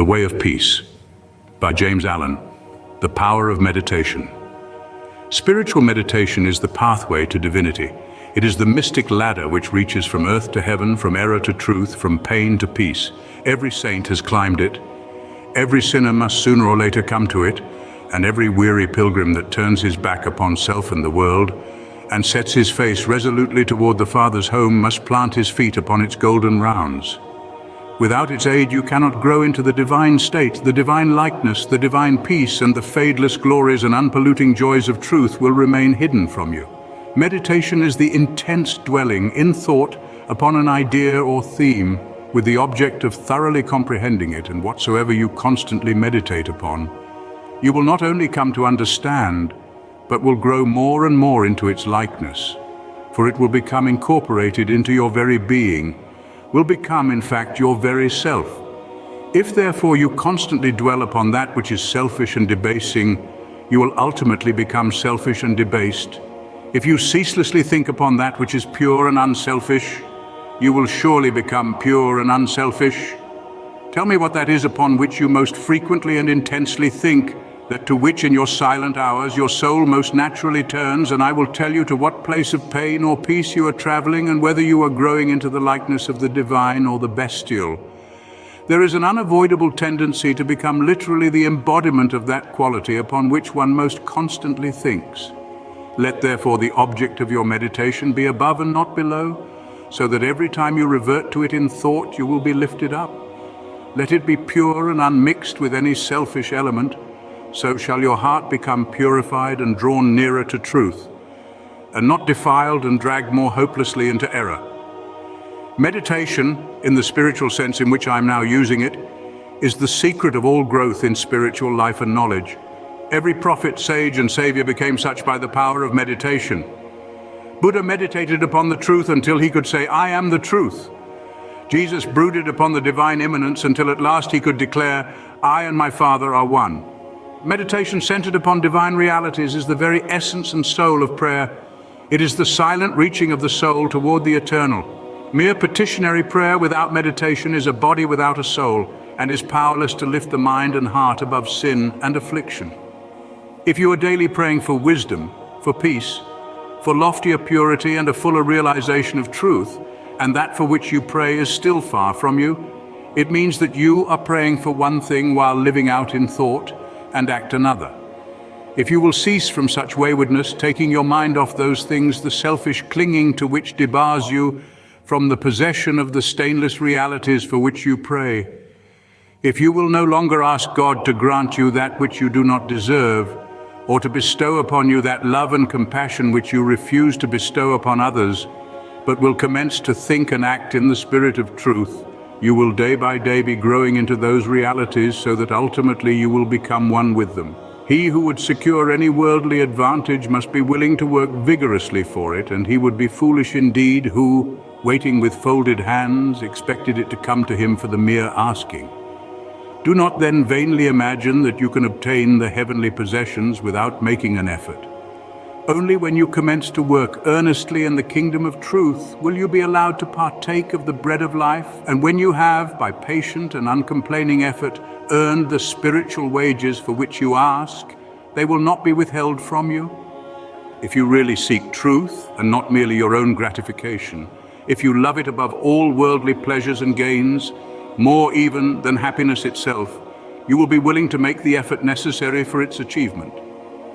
The Way of Peace, by James Allen. The Power of Meditation. Spiritual meditation is the pathway to divinity. It is the mystic ladder which reaches from earth to heaven, from error to truth, from pain to peace. Every saint has climbed it. Every sinner must sooner or later come to it, and every weary pilgrim that turns his back upon self and the world, and sets his face resolutely toward the Father's home, must plant his feet upon its golden rounds. Without its aid you cannot grow into the divine state, the divine likeness, the divine peace, and the fadeless glories and unpolluting joys of truth will remain hidden from you. Meditation is the intense dwelling in thought upon an idea or theme, with the object of thoroughly comprehending it, and whatsoever you constantly meditate upon, you will not only come to understand, but will grow more and more into its likeness, for it will become incorporated into your very being, will become, in fact, your very self. If therefore you constantly dwell upon that which is selfish and debasing, you will ultimately become selfish and debased. If you ceaselessly think upon that which is pure and unselfish, you will surely become pure and unselfish. Tell me what that is upon which you most frequently and intensely think, that to which in your silent hours your soul most naturally turns, and I will tell you to what place of pain or peace you are traveling, and whether you are growing into the likeness of the divine or the bestial. There is an unavoidable tendency to become literally the embodiment of that quality upon which one most constantly thinks. Let therefore the object of your meditation be above and not below, so that every time you revert to it in thought you will be lifted up. Let it be pure and unmixed with any selfish element, so shall your heart become purified and drawn nearer to truth, and not defiled and dragged more hopelessly into error. Meditation, in the spiritual sense in which I'm now using it, is the secret of all growth in spiritual life and knowledge. Every prophet, sage, and savior became such by the power of meditation. Buddha meditated upon the truth until he could say, "I am the truth." Jesus brooded upon the divine immanence until at last he could declare, "I and my Father are one." Meditation centered upon divine realities is the very essence and soul of prayer. It is the silent reaching of the soul toward the eternal. Mere petitionary prayer without meditation is a body without a soul, and is powerless to lift the mind and heart above sin and affliction. If you are daily praying for wisdom, for peace, for loftier purity and a fuller realization of truth, and that for which you pray is still far from you, it means that you are praying for one thing while living out in thought and act another. If you will cease from such waywardness, taking your mind off those things, the selfish clinging to which debars you from the possession of the stainless realities for which you pray, if you will no longer ask God to grant you that which you do not deserve, or to bestow upon you that love and compassion which you refuse to bestow upon others, but will commence to think and act in the spirit of truth, you will day by day be growing into those realities, so that ultimately you will become one with them. He who would secure any worldly advantage must be willing to work vigorously for it, and he would be foolish indeed who, waiting with folded hands, expected it to come to him for the mere asking. Do not then vainly imagine that you can obtain the heavenly possessions without making an effort. Only when you commence to work earnestly in the kingdom of truth will you be allowed to partake of the bread of life, and when you have, by patient and uncomplaining effort, earned the spiritual wages for which you ask, they will not be withheld from you. If you really seek truth and not merely your own gratification, if you love it above all worldly pleasures and gains, more even than happiness itself, you will be willing to make the effort necessary for its achievement.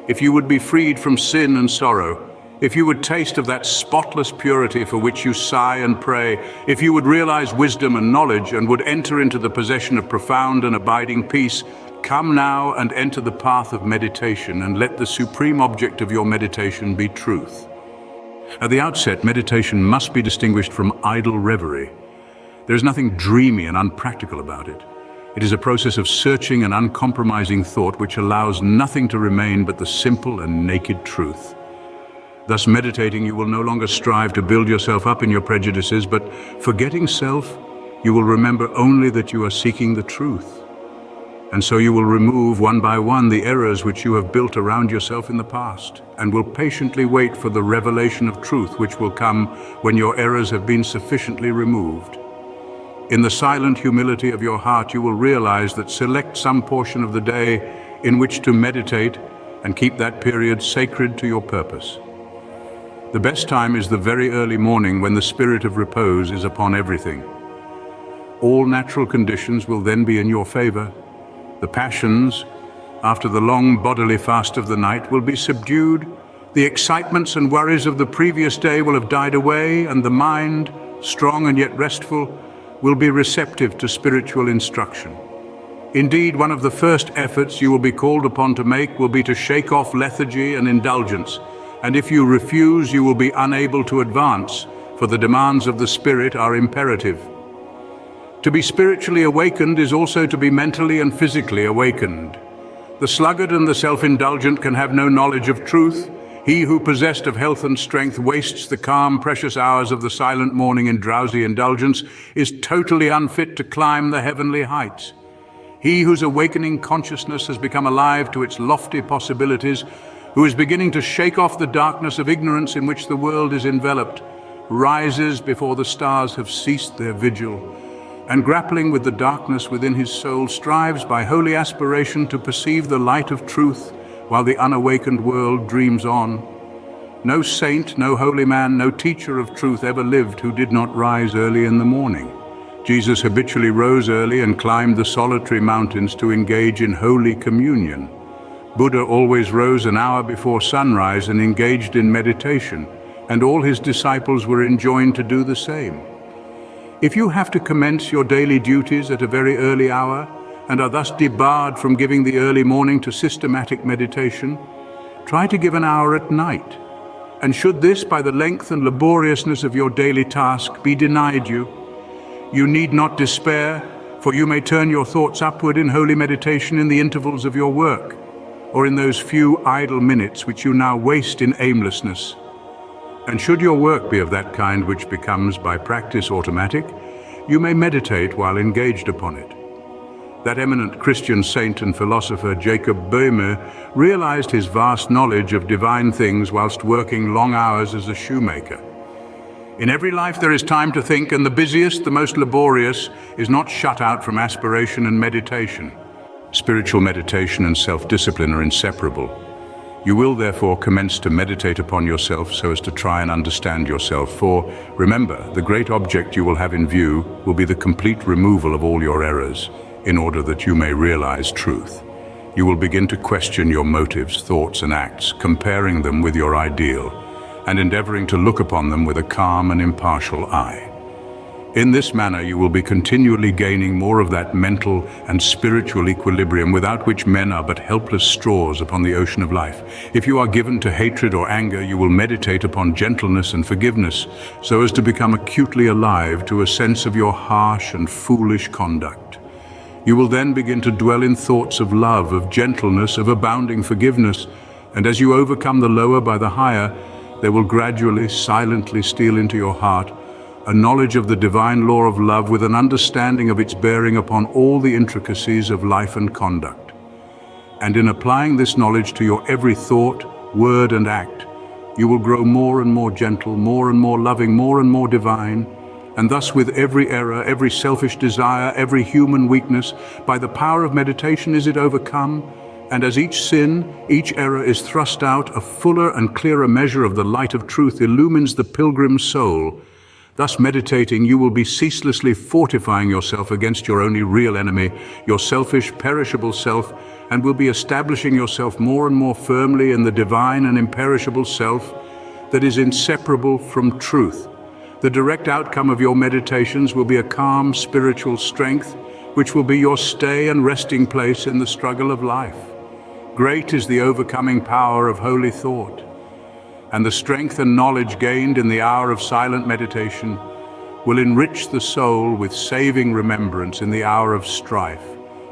If you would be freed from sin and sorrow, if you would taste of that spotless purity for which you sigh and pray, if you would realize wisdom and knowledge and would enter into the possession of profound and abiding peace, come now and enter the path of meditation, and let the supreme object of your meditation be truth. At the outset, meditation must be distinguished from idle reverie. There is nothing dreamy and unpractical about it. It is a process of searching and uncompromising thought which allows nothing to remain but the simple and naked truth. Thus, meditating, you will no longer strive to build yourself up in your prejudices, but forgetting self, you will remember only that you are seeking the truth. And so you will remove one by one the errors which you have built around yourself in the past, and will patiently wait for the revelation of truth which will come when your errors have been sufficiently removed. In the silent humility of your heart, you will realize that select some portion of the day in which to meditate and keep that period sacred to your purpose. The best time is the very early morning when the spirit of repose is upon everything. All natural conditions will then be in your favor. The passions, after the long bodily fast of the night, will be subdued. The excitements and worries of the previous day will have died away, and the mind, strong and yet restful, will be receptive to spiritual instruction. Indeed, one of the first efforts you will be called upon to make will be to shake off lethargy and indulgence, and if you refuse, you will be unable to advance, for the demands of the Spirit are imperative. To be spiritually awakened is also to be mentally and physically awakened. The sluggard and the self-indulgent can have no knowledge of truth. He who possessed of health and strength wastes the calm, precious hours of the silent morning in drowsy indulgence is totally unfit to climb the heavenly heights. He whose awakening consciousness has become alive to its lofty possibilities, who is beginning to shake off the darkness of ignorance in which the world is enveloped, rises before the stars have ceased their vigil, and grappling with the darkness within his soul, strives by holy aspiration to perceive the light of truth while the unawakened world dreams on. No saint, no holy man, no teacher of truth ever lived who did not rise early in the morning. Jesus habitually rose early and climbed the solitary mountains to engage in holy communion. Buddha always rose an hour before sunrise and engaged in meditation, and all his disciples were enjoined to do the same. If you have to commence your daily duties at a very early hour and are thus debarred from giving the early morning to systematic meditation, try to give an hour at night. And should this, by the length and laboriousness of your daily task, be denied you, you need not despair, for you may turn your thoughts upward in holy meditation in the intervals of your work, or in those few idle minutes which you now waste in aimlessness. And should your work be of that kind which becomes by practice automatic, you may meditate while engaged upon it. That eminent Christian saint and philosopher Jacob Boehme realized his vast knowledge of divine things whilst working long hours as a shoemaker. In every life there is time to think, and the busiest, the most laborious, is not shut out from aspiration and meditation. Spiritual meditation and self-discipline are inseparable. You will therefore commence to meditate upon yourself so as to try and understand yourself, for, remember, the great object you will have in view will be the complete removal of all your errors, in order that you may realize truth. You will begin to question your motives, thoughts, and acts, comparing them with your ideal, and endeavoring to look upon them with a calm and impartial eye. In this manner, you will be continually gaining more of that mental and spiritual equilibrium without which men are but helpless straws upon the ocean of life. If you are given to hatred or anger, you will meditate upon gentleness and forgiveness, so as to become acutely alive to a sense of your harsh and foolish conduct. You will then begin to dwell in thoughts of love, of gentleness, of abounding forgiveness, and as you overcome the lower by the higher, there will gradually, silently steal into your heart a knowledge of the divine law of love with an understanding of its bearing upon all the intricacies of life and conduct. And in applying this knowledge to your every thought, word, and act, you will grow more and more gentle, more and more loving, more and more divine, and thus with every error, every selfish desire, every human weakness, by the power of meditation is it overcome, and as each sin, each error is thrust out, a fuller and clearer measure of the light of truth illumines the pilgrim's soul. Thus meditating, you will be ceaselessly fortifying yourself against your only real enemy, your selfish, perishable self, and will be establishing yourself more and more firmly in the divine and imperishable self that is inseparable from truth. The direct outcome of your meditations will be a calm spiritual strength, which will be your stay and resting place in the struggle of life. Great is the overcoming power of holy thought, and the strength and knowledge gained in the hour of silent meditation will enrich the soul with saving remembrance in the hour of strife,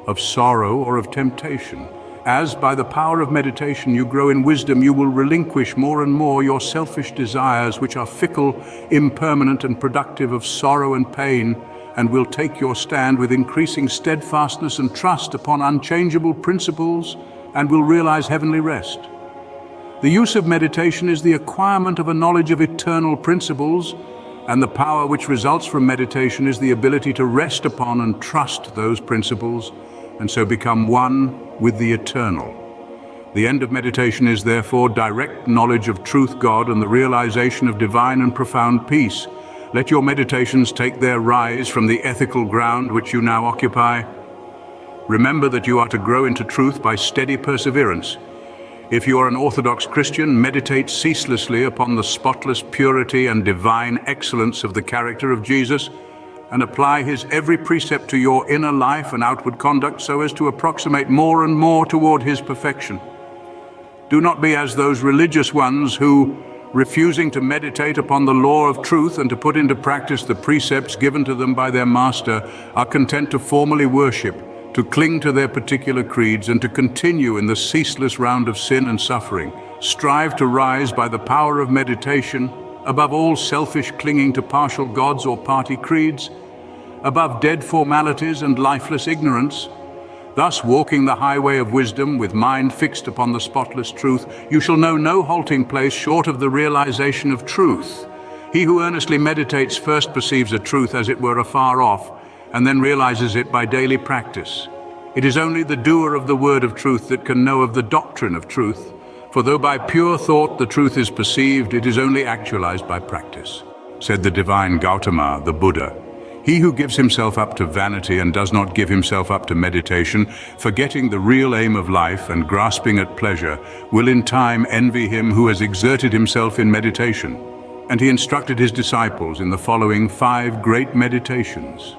of sorrow, or of temptation. As, by the power of meditation, you grow in wisdom, you will relinquish more and more your selfish desires, which are fickle, impermanent, and productive of sorrow and pain, and will take your stand with increasing steadfastness and trust upon unchangeable principles, and will realize heavenly rest. The use of meditation is the acquirement of a knowledge of eternal principles, And the power which results from meditation is the ability to rest upon and trust those principles, and so become one with the eternal. The end of meditation is therefore direct knowledge of truth God and the realization of divine and profound peace. Let your meditations take their rise from the ethical ground which you now occupy. Remember that you are to grow into truth by steady perseverance. If you are an Orthodox Christian, meditate ceaselessly upon the spotless purity and divine excellence of the character of Jesus, and apply his every precept to your inner life and outward conduct so as to approximate more and more toward his perfection. Do not be as those religious ones who, refusing to meditate upon the law of truth and to put into practice the precepts given to them by their master, are content to formally worship, to cling to their particular creeds, and to continue in the ceaseless round of sin and suffering. Strive to rise by the power of meditation, above all selfish clinging to partial gods or party creeds, above dead formalities and lifeless ignorance. Thus, walking the highway of wisdom with mind fixed upon the spotless truth, you shall know no halting place short of the realization of truth. He who earnestly meditates first perceives a truth as it were afar off, and then realizes it by daily practice. It is only the doer of the word of truth that can know of the doctrine of truth, for though by pure thought the truth is perceived, it is only actualized by practice. Said the divine Gautama, the Buddha, he who gives himself up to vanity and does not give himself up to meditation, forgetting the real aim of life and grasping at pleasure, will in time envy him who has exerted himself in meditation. And he instructed his disciples in the following 5 great meditations.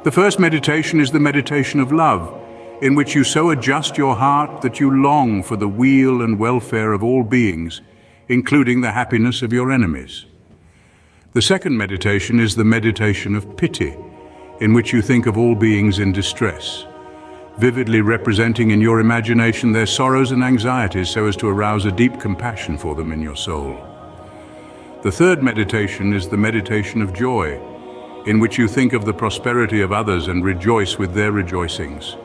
The first meditation is the meditation of love, in which you so adjust your heart that you long for the weal and welfare of all beings, including the happiness of your enemies. The second meditation is the meditation of pity, in which you think of all beings in distress, vividly representing in your imagination their sorrows and anxieties so as to arouse a deep compassion for them in your soul. The third meditation is the meditation of joy, in which you think of the prosperity of others and rejoice with their rejoicings.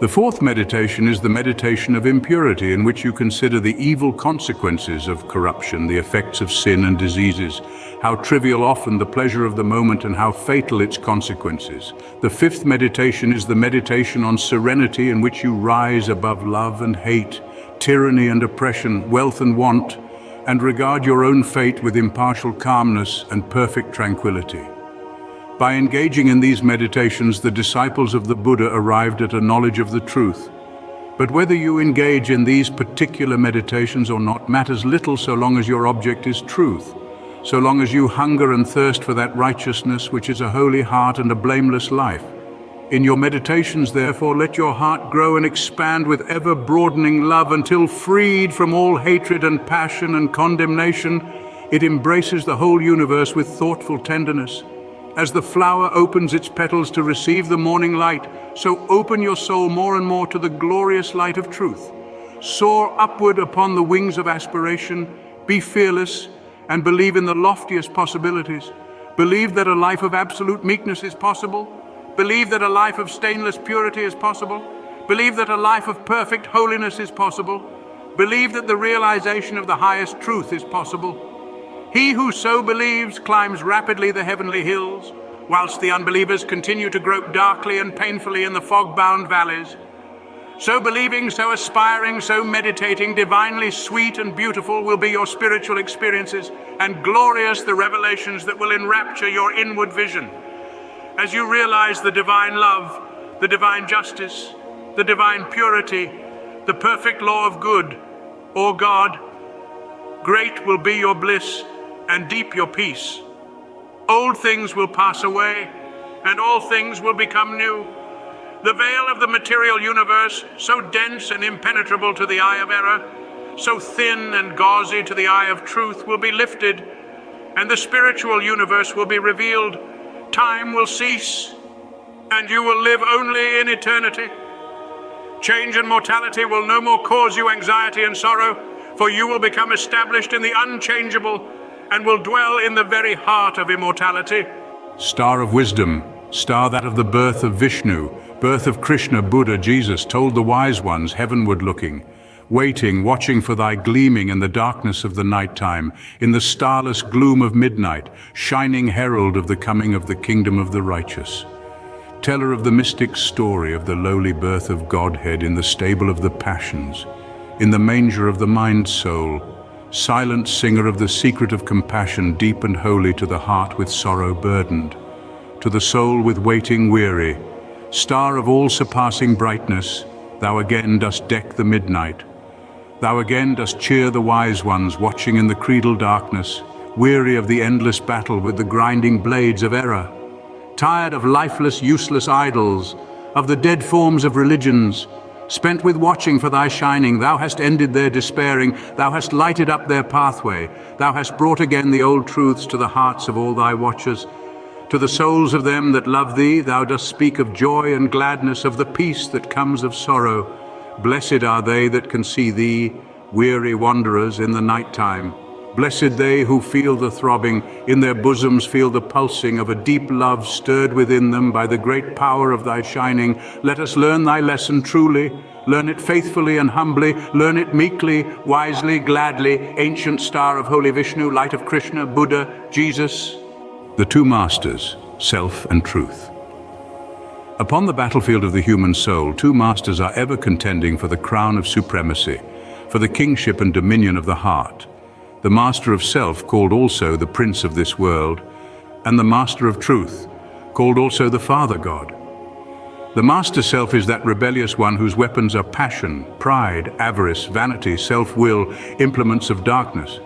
The fourth meditation is the meditation of impurity, in which you consider the evil consequences of corruption, the effects of sin and diseases, how trivial often the pleasure of the moment and how fatal its consequences. The fifth meditation is the meditation on serenity, in which you rise above love and hate, tyranny and oppression, wealth and want, and regard your own fate with impartial calmness and perfect tranquility. By engaging in these meditations, the disciples of the Buddha arrived at a knowledge of the truth. But whether you engage in these particular meditations or not matters little so long as your object is truth, so long as you hunger and thirst for that righteousness which is a holy heart and a blameless life. In your meditations, therefore, let your heart grow and expand with ever-broadening love until, freed from all hatred and passion and condemnation, it embraces the whole universe with thoughtful tenderness. As the flower opens its petals to receive the morning light, so open your soul more and more to the glorious light of truth. Soar upward upon the wings of aspiration, be fearless, and believe in the loftiest possibilities. Believe that a life of absolute meekness is possible. Believe that a life of stainless purity is possible. Believe that a life of perfect holiness is possible. Believe that the realization of the highest truth is possible. He who so believes climbs rapidly the heavenly hills, whilst the unbelievers continue to grope darkly and painfully in the fog-bound valleys. So believing, so aspiring, so meditating, divinely sweet and beautiful will be your spiritual experiences, and glorious the revelations that will enrapture your inward vision. As you realize the divine love, the divine justice, the divine purity, the perfect law of good, O God, great will be your bliss and deep your peace. Old things will pass away, and all things will become new. The veil of the material universe, so dense and impenetrable to the eye of error, so thin and gauzy to the eye of truth, will be lifted, and the spiritual universe will be revealed. Time will cease, and you will live only in eternity. Change and mortality will no more cause you anxiety and sorrow, for you will become established in the unchangeable and will dwell in the very heart of immortality. Star of wisdom, star that of the birth of Vishnu, birth of Krishna, Buddha, Jesus, told the wise ones heavenward looking, waiting, watching for thy gleaming in the darkness of the night-time, in the starless gloom of midnight, shining herald of the coming of the kingdom of the righteous. Teller of the mystic story of the lowly birth of Godhead in the stable of the passions, in the manger of the mind-soul, silent singer of the secret of compassion deep and holy to the heart with sorrow burdened, to the soul with waiting weary, star of all-surpassing brightness, thou again dost deck the midnight. Thou again dost cheer the wise ones watching in the creedal darkness, weary of the endless battle with the grinding blades of error. Tired of lifeless, useless idols, of the dead forms of religions, spent with watching for thy shining, thou hast ended their despairing, thou hast lighted up their pathway, thou hast brought again the old truths to the hearts of all thy watchers. To the souls of them that love thee, thou dost speak of joy and gladness, of the peace that comes of sorrow. Blessed are they that can see thee, weary wanderers in the night-time. Blessed they who feel the throbbing, in their bosoms feel the pulsing of a deep love stirred within them by the great power of thy shining. Let us learn thy lesson truly, learn it faithfully and humbly, learn it meekly, wisely, gladly, ancient star of holy Vishnu, light of Krishna, Buddha, Jesus. The two masters, self and truth. Upon the battlefield of the human soul, two masters are ever contending for the crown of supremacy, for the kingship and dominion of the heart. The master of self, called also the prince of this world, and the master of truth, called also the Father God. The master self is that rebellious one whose weapons are passion, pride, avarice, vanity, self-will, implements of darkness.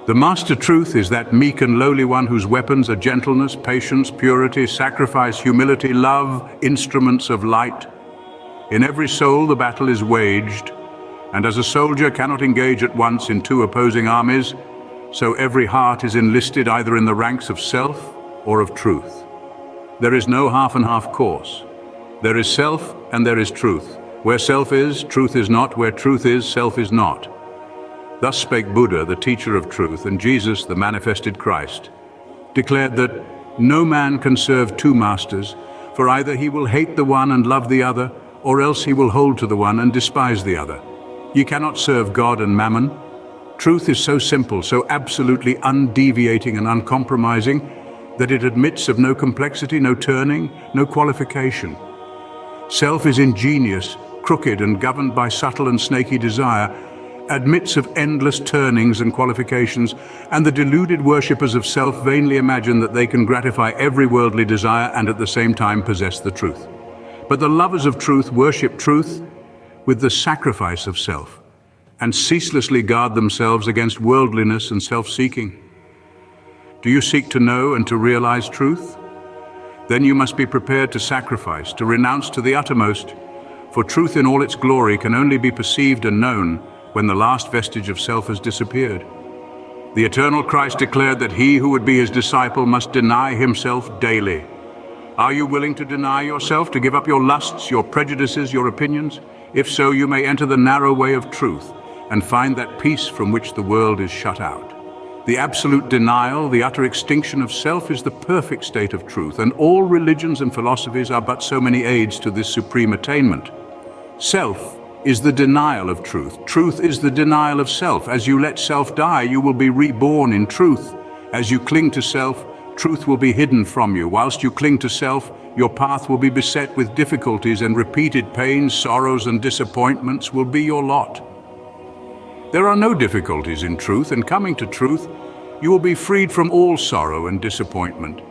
The master truth is that meek and lowly one whose weapons are gentleness, patience, purity, sacrifice, humility, love, instruments of light. In every soul the battle is waged, and as a soldier cannot engage at once in two opposing armies, so every heart is enlisted either in the ranks of self or of truth. There is no half and half course. There is self and there is truth. Where self is, truth is not. Where truth is, self is not. Thus spake Buddha, the teacher of truth, and Jesus, the manifested Christ, declared that no man can serve two masters, for either he will hate the one and love the other, or else he will hold to the one and despise the other. Ye cannot serve God and mammon. Truth is so simple, so absolutely undeviating and uncompromising, that it admits of no complexity, no turning, no qualification. Self is ingenious, crooked, and governed by subtle and snaky desire, admits of endless turnings and qualifications, and the deluded worshippers of self vainly imagine that they can gratify every worldly desire and at the same time possess the truth. But the lovers of truth worship truth with the sacrifice of self, and ceaselessly guard themselves against worldliness and self-seeking. Do you seek to know and to realize truth? Then you must be prepared to sacrifice, to renounce to the uttermost, for truth in all its glory can only be perceived and known when the last vestige of self has disappeared. The eternal Christ declared that he who would be his disciple must deny himself daily. Are you willing to deny yourself, to give up your lusts, your prejudices, your opinions? If so, you may enter the narrow way of truth and find that peace from which the world is shut out. The absolute denial, the utter extinction of self is the perfect state of truth, and all religions and philosophies are but so many aids to this supreme attainment. Self is the denial of truth. Truth is the denial of self. As you let self die, you will be reborn in truth. As you cling to self, truth will be hidden from you. Whilst you cling to self, your path will be beset with difficulties, and repeated pains, sorrows, and disappointments will be your lot. There are no difficulties in truth, and coming to truth, you will be freed from all sorrow and disappointment.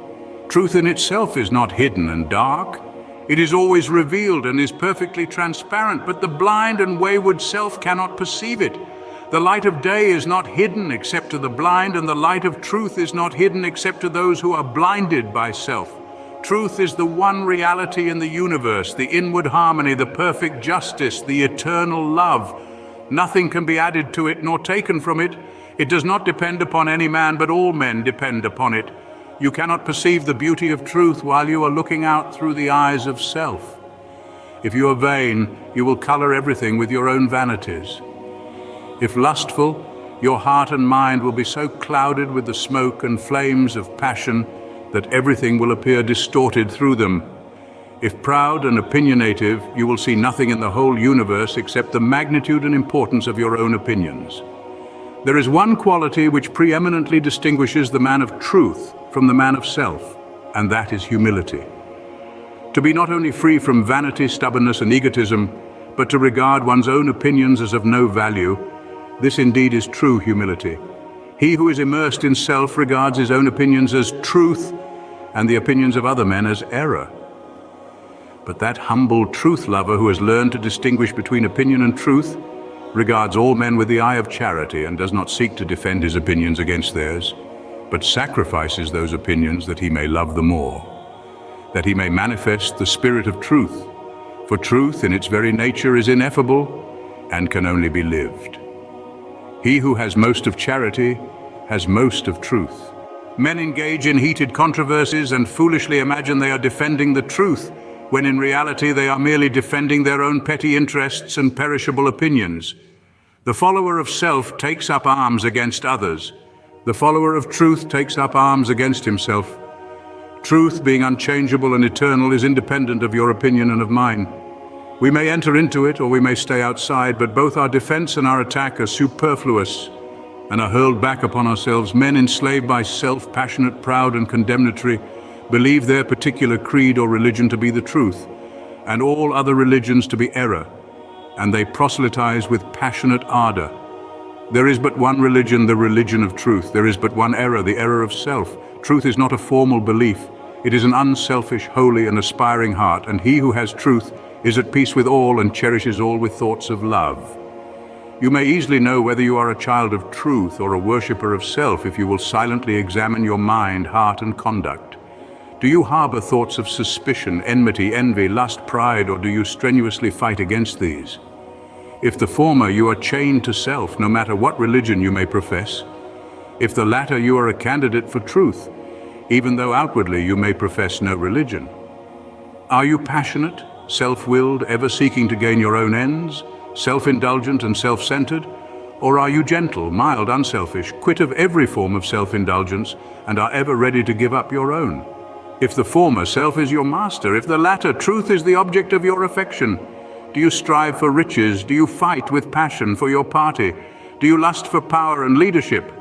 Truth in itself is not hidden and dark. It is always revealed and is perfectly transparent, but the blind and wayward self cannot perceive it. The light of day is not hidden except to the blind, and the light of truth is not hidden except to those who are blinded by self. Truth is the one reality in the universe, the inward harmony, the perfect justice, the eternal love. Nothing can be added to it nor taken from it. It does not depend upon any man, but all men depend upon it. You cannot perceive the beauty of truth while you are looking out through the eyes of self. If you are vain, you will color everything with your own vanities. If lustful, your heart and mind will be so clouded with the smoke and flames of passion that everything will appear distorted through them. If proud and opinionative, you will see nothing in the whole universe except the magnitude and importance of your own opinions. There is one quality which preeminently distinguishes the man of truth from the man of self, and that is humility. To be not only free from vanity, stubbornness, and egotism, but to regard one's own opinions as of no value, this indeed is true humility. He who is immersed in self regards his own opinions as truth and the opinions of other men as error. But that humble truth lover who has learned to distinguish between opinion and truth regards all men with the eye of charity and does not seek to defend his opinions against theirs, but sacrifices those opinions that he may love the more, that he may manifest the spirit of truth. For truth in its very nature is ineffable and can only be lived. He who has most of charity has most of truth. Men engage in heated controversies and foolishly imagine they are defending the truth, when in reality they are merely defending their own petty interests and perishable opinions. The follower of self takes up arms against others. The follower of truth takes up arms against himself. Truth, being unchangeable and eternal, is independent of your opinion and of mine. We may enter into it or we may stay outside, but both our defense and our attack are superfluous and are hurled back upon ourselves. Men enslaved by self, passionate, proud, and condemnatory, believe their particular creed or religion to be the truth, and all other religions to be error, and they proselytize with passionate ardor. There is but one religion, the religion of truth. There is but one error, the error of self. Truth is not a formal belief. It is an unselfish, holy, and aspiring heart, and he who has truth is at peace with all and cherishes all with thoughts of love. You may easily know whether you are a child of truth or a worshipper of self if you will silently examine your mind, heart, and conduct. Do you harbor thoughts of suspicion, enmity, envy, lust, pride, or do you strenuously fight against these? If the former, you are chained to self, no matter what religion you may profess. If the latter, you are a candidate for truth, even though outwardly you may profess no religion. Are you passionate, self-willed, ever seeking to gain your own ends, self-indulgent and self-centered? Or are you gentle, mild, unselfish, quit of every form of self-indulgence, and are ever ready to give up your own? If the former, self is your master. If the latter, truth is the object of your affection. Do you strive for riches? Do you fight with passion for your party? Do you lust for power and leadership?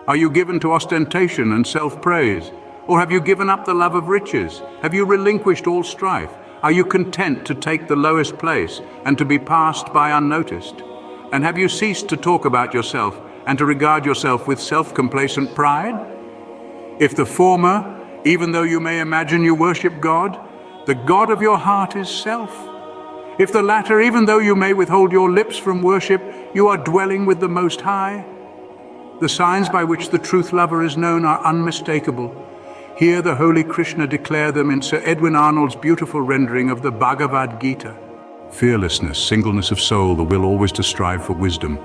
Are you given to ostentation and self-praise? Or have you given up the love of riches? Have you relinquished all strife? Are you content to take the lowest place and to be passed by unnoticed? And have you ceased to talk about yourself and to regard yourself with self-complacent pride? If the former, even though you may imagine you worship God, the God of your heart is self. If the latter, even though you may withhold your lips from worship, you are dwelling with the Most High. The signs by which the truth lover is known are unmistakable. Here the holy Krishna declared them in Sir Edwin Arnold's beautiful rendering of the Bhagavad Gita. Fearlessness, singleness of soul, the will always to strive for wisdom,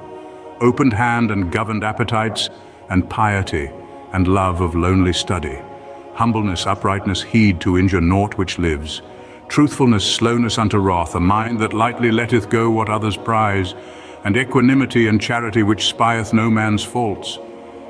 opened hand and governed appetites, and piety, and love of lonely study. Humbleness, uprightness, heed to injure naught which lives. Truthfulness, slowness unto wrath, a mind that lightly letteth go what others prize, and equanimity and charity which spieth no man's faults,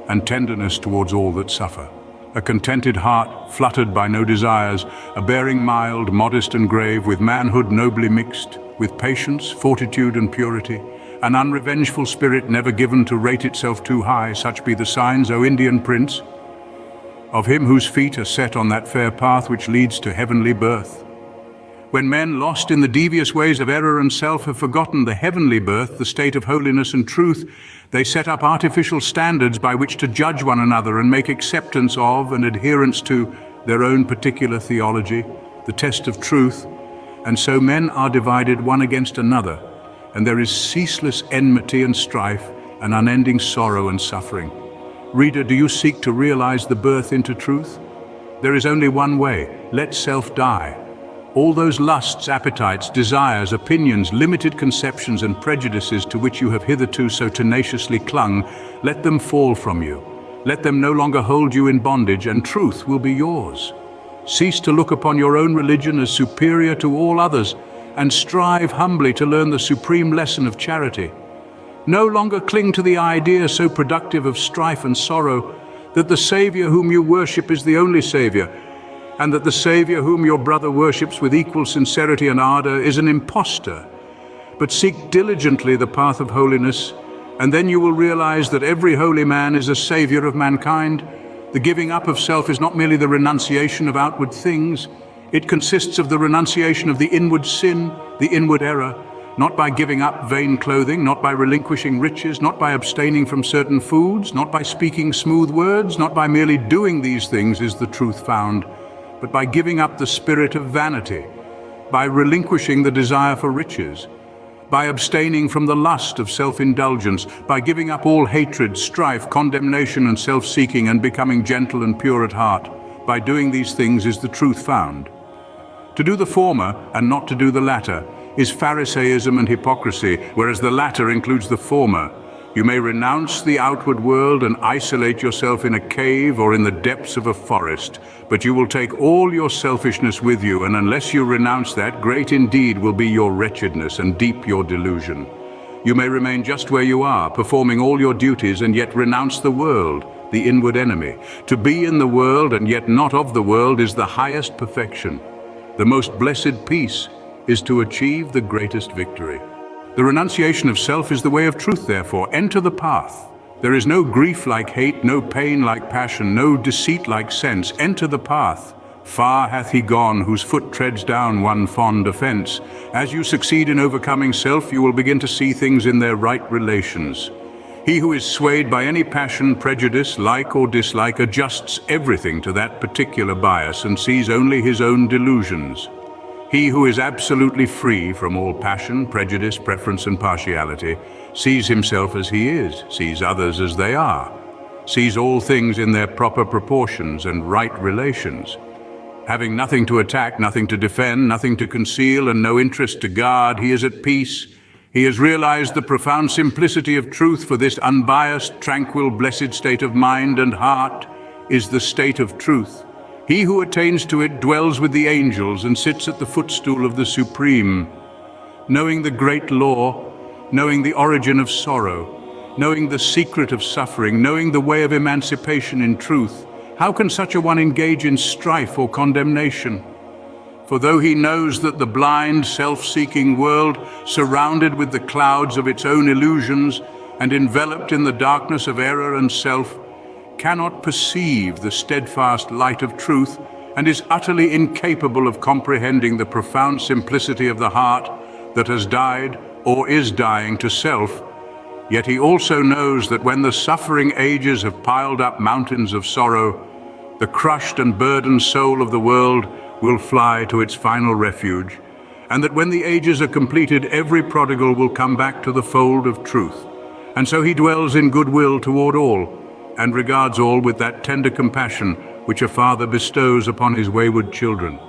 and tenderness towards all that suffer. A contented heart, fluttered by no desires, a bearing mild, modest and grave, with manhood nobly mixed, with patience, fortitude and purity, an unrevengeful spirit never given to rate itself too high, such be the signs, O Indian prince, of him whose feet are set on that fair path which leads to heavenly birth. When men, lost in the devious ways of error and self, have forgotten the heavenly birth, the state of holiness and truth, they set up artificial standards by which to judge one another and make acceptance of and adherence to their own particular theology, the test of truth, and so men are divided one against another, and there is ceaseless enmity and strife, and unending sorrow and suffering. Reader, do you seek to realize the birth into truth? There is only one way. Let self die. All those lusts, appetites, desires, opinions, limited conceptions and prejudices to which you have hitherto so tenaciously clung, let them fall from you. Let them no longer hold you in bondage, and truth will be yours. Cease to look upon your own religion as superior to all others, and strive humbly to learn the supreme lesson of charity. No longer cling to the idea so productive of strife and sorrow that the Savior whom you worship is the only Savior, and that the Savior whom your brother worships with equal sincerity and ardor is an impostor. But seek diligently the path of holiness, and then you will realize that every holy man is a savior of mankind. The giving up of self is not merely the renunciation of outward things. It consists of the renunciation of the inward sin, the inward error, not by giving up vain clothing, not by relinquishing riches, not by abstaining from certain foods, not by speaking smooth words, not by merely doing these things is the truth found, but by giving up the spirit of vanity, by relinquishing the desire for riches, by abstaining from the lust of self-indulgence, by giving up all hatred, strife, condemnation, and self-seeking, and becoming gentle and pure at heart. By doing these things is the truth found. To do the former and not to do the latter is Pharisaism and hypocrisy, whereas the latter includes the former. You may renounce the outward world and isolate yourself in a cave or in the depths of a forest, but you will take all your selfishness with you, and unless you renounce that, great indeed will be your wretchedness and deep your delusion. You may remain just where you are, performing all your duties, and yet renounce the world, the inward enemy. To be in the world and yet not of the world is the highest perfection. The most blessed peace is to achieve the greatest victory. The renunciation of self is the way of truth, therefore. Enter the path. There is no grief like hate, no pain like passion, no deceit like sense. Enter the path. Far hath he gone whose foot treads down one fond offense. As you succeed in overcoming self, you will begin to see things in their right relations. He who is swayed by any passion, prejudice, like or dislike, adjusts everything to that particular bias and sees only his own delusions. He who is absolutely free from all passion, prejudice, preference, and partiality sees himself as he is, sees others as they are, sees all things in their proper proportions and right relations. Having nothing to attack, nothing to defend, nothing to conceal, and no interest to guard, he is at peace. He has realized the profound simplicity of truth, for this unbiased, tranquil, blessed state of mind and heart is the state of truth. He who attains to it dwells with the angels and sits at the footstool of the Supreme. Knowing the great law, knowing the origin of sorrow, knowing the secret of suffering, knowing the way of emancipation in truth, how can such a one engage in strife or condemnation? For though he knows that the blind, self-seeking world, surrounded with the clouds of its own illusions and enveloped in the darkness of error and self, cannot perceive the steadfast light of truth, and is utterly incapable of comprehending the profound simplicity of the heart that has died or is dying to self, yet he also knows that when the suffering ages have piled up mountains of sorrow, the crushed and burdened soul of the world will fly to its final refuge, and that when the ages are completed, every prodigal will come back to the fold of truth. And so he dwells in goodwill toward all, and regards all with that tender compassion which a father bestows upon his wayward children.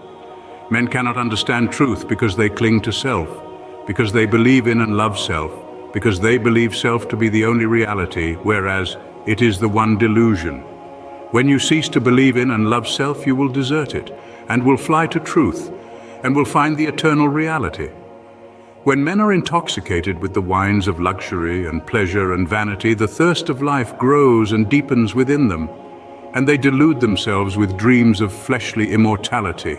Men cannot understand truth because they cling to self, because they believe in and love self, because they believe self to be the only reality, whereas it is the one delusion. When you cease to believe in and love self, you will desert it, and will fly to truth, and will find the eternal reality. When men are intoxicated with the wines of luxury and pleasure and vanity, the thirst of life grows and deepens within them, and they delude themselves with dreams of fleshly immortality.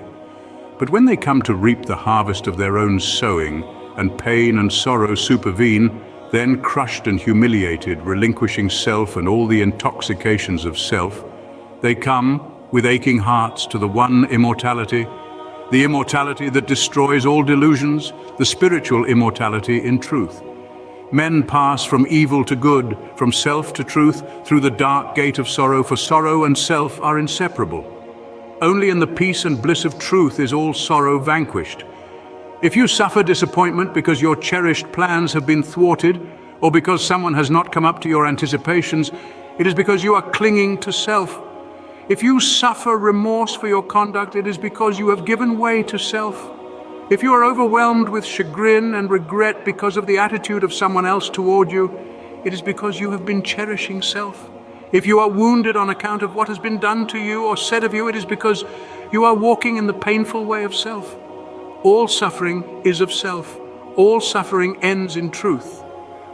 But when they come to reap the harvest of their own sowing, and pain and sorrow supervene, then crushed and humiliated, relinquishing self and all the intoxications of self, they come with aching hearts to the one immortality, the immortality that destroys all delusions, the spiritual immortality in truth. Men pass from evil to good, from self to truth, through the dark gate of sorrow, for sorrow and self are inseparable. Only in the peace and bliss of truth is all sorrow vanquished. If you suffer disappointment because your cherished plans have been thwarted, or because someone has not come up to your anticipations, it is because you are clinging to self. If you suffer remorse for your conduct, it is because you have given way to self. If you are overwhelmed with chagrin and regret because of the attitude of someone else toward you, it is because you have been cherishing self. If you are wounded on account of what has been done to you or said of you, it is because you are walking in the painful way of self. All suffering is of self. All suffering ends in truth.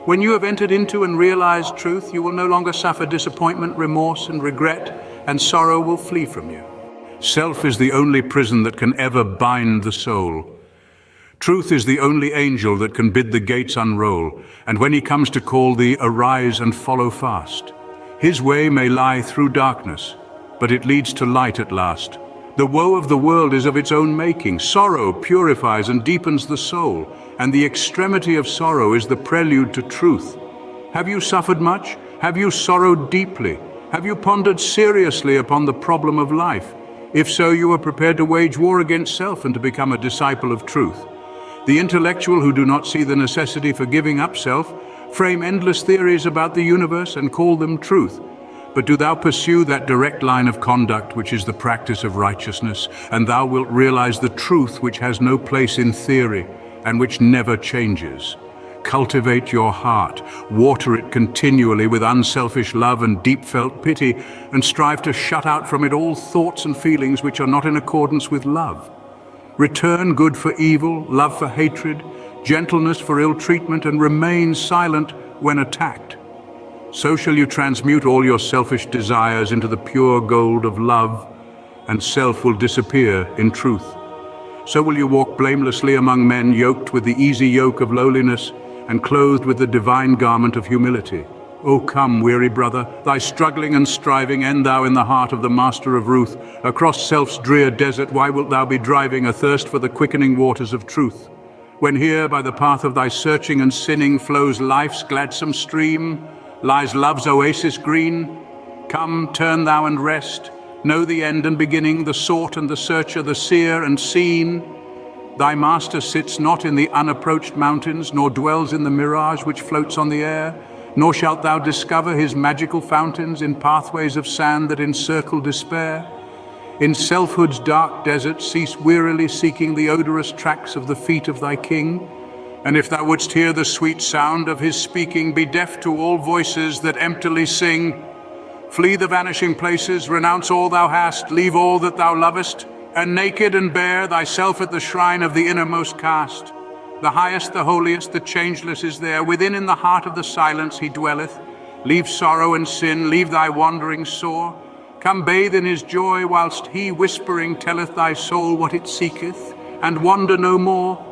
When you have entered into and realized truth, you will no longer suffer disappointment, remorse, and regret, and sorrow will flee from you. Self is the only prison that can ever bind the soul. Truth is the only angel that can bid the gates unroll, and when he comes to call thee, arise and follow fast. His way may lie through darkness, but it leads to light at last. The woe of the world is of its own making. Sorrow purifies and deepens the soul, and the extremity of sorrow is the prelude to truth. Have you suffered much? Have you sorrowed deeply? Have you pondered seriously upon the problem of life? If so, you are prepared to wage war against self and to become a disciple of truth. The intellectual who do not see the necessity for giving up self frame endless theories about the universe and call them truth. But do thou pursue that direct line of conduct which is the practice of righteousness, and thou wilt realize the truth which has no place in theory and which never changes. Cultivate your heart, water it continually with unselfish love and deep-felt pity, and strive to shut out from it all thoughts and feelings which are not in accordance with love. Return good for evil, love for hatred, gentleness for ill treatment, and remain silent when attacked. So shall you transmute all your selfish desires into the pure gold of love, and self will disappear in truth. So will you walk blamelessly among men, yoked with the easy yoke of lowliness, and clothed with the divine garment of humility. O come, weary brother, thy struggling and striving end thou in the heart of the Master of Ruth. Across self's drear desert, why wilt thou be driving, athirst for the quickening waters of truth? When here by the path of thy searching and sinning flows life's gladsome stream, lies love's oasis green, come, turn thou and rest, know the end and beginning, the sought and the searcher, the seer and seen. Thy master sits not in the unapproached mountains, nor dwells in the mirage which floats on the air, nor shalt thou discover his magical fountains in pathways of sand that encircle despair. In selfhood's dark desert cease wearily seeking the odorous tracks of the feet of thy king. And if thou wouldst hear the sweet sound of his speaking, be deaf to all voices that emptily sing. Flee the vanishing places, renounce all thou hast, leave all that thou lovest, and naked and bare thyself at the shrine of the innermost cast. The highest, the holiest, the changeless is there. Within in the heart of the silence he dwelleth. Leave sorrow and sin, leave thy wandering sore. Come bathe in his joy, whilst he whispering telleth thy soul what it seeketh, and wander no more.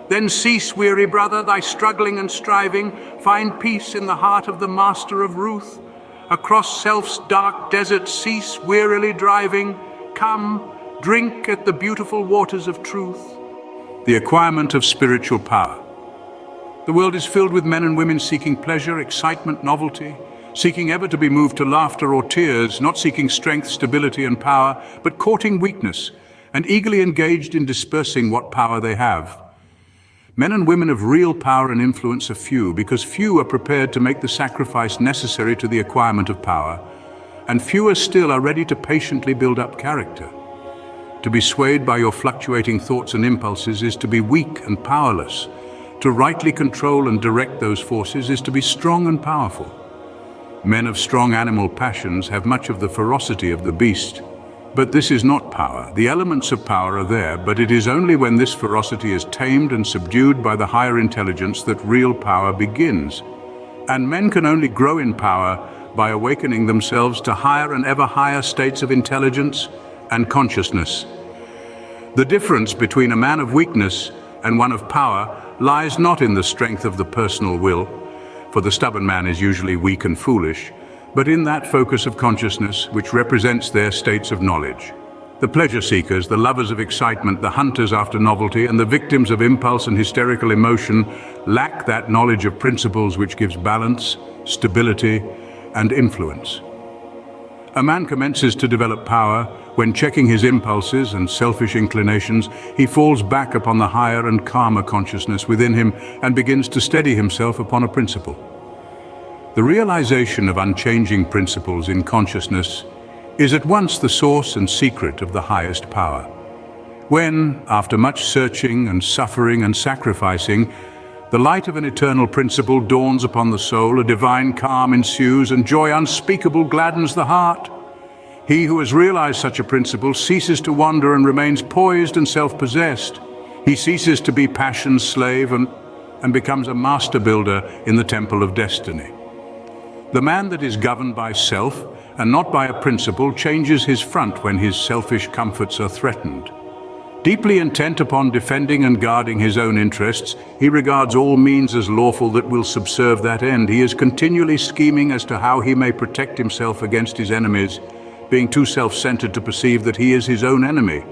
Then cease, weary brother, thy struggling and striving. Find peace in the heart of the Master of Ruth. Across self's dark desert cease wearily driving. Come, drink at the beautiful waters of truth. The acquirement of spiritual power. The world is filled with men and women seeking pleasure, excitement, novelty, seeking ever to be moved to laughter or tears, not seeking strength, stability, and power, but courting weakness and eagerly engaged in dispersing what power they have. Men and women of real power and influence are few, because few are prepared to make the sacrifice necessary to the acquirement of power, and fewer still are ready to patiently build up character. To be swayed by your fluctuating thoughts and impulses is to be weak and powerless. To rightly control and direct those forces is to be strong and powerful. Men of strong animal passions have much of the ferocity of the beast. But this is not power. The elements of power are there, but it is only when this ferocity is tamed and subdued by the higher intelligence that real power begins. And men can only grow in power by awakening themselves to higher and ever higher states of intelligence and consciousness. The difference between a man of weakness and one of power lies not in the strength of the personal will, for the stubborn man is usually weak and foolish, but in that focus of consciousness which represents their states of knowledge. The pleasure seekers, the lovers of excitement, the hunters after novelty, and the victims of impulse and hysterical emotion lack that knowledge of principles which gives balance, stability, and influence. A man commences to develop power when, checking his impulses and selfish inclinations, he falls back upon the higher and calmer consciousness within him and begins to steady himself upon a principle. The realization of unchanging principles in consciousness is at once the source and secret of the highest power. When, after much searching and suffering and sacrificing, the light of an eternal principle dawns upon the soul, a divine calm ensues, and joy unspeakable gladdens the heart. He who has realized such a principle ceases to wander and remains poised and self-possessed. He ceases to be passion's slave and becomes a master builder in the temple of destiny. The man that is governed by self and not by a principle changes his front when his selfish comforts are threatened. Deeply intent upon defending and guarding his own interests, he regards all means as lawful that will subserve that end. He is continually scheming as to how he may protect himself against his enemies, being too self-centered to perceive that he is his own enemy.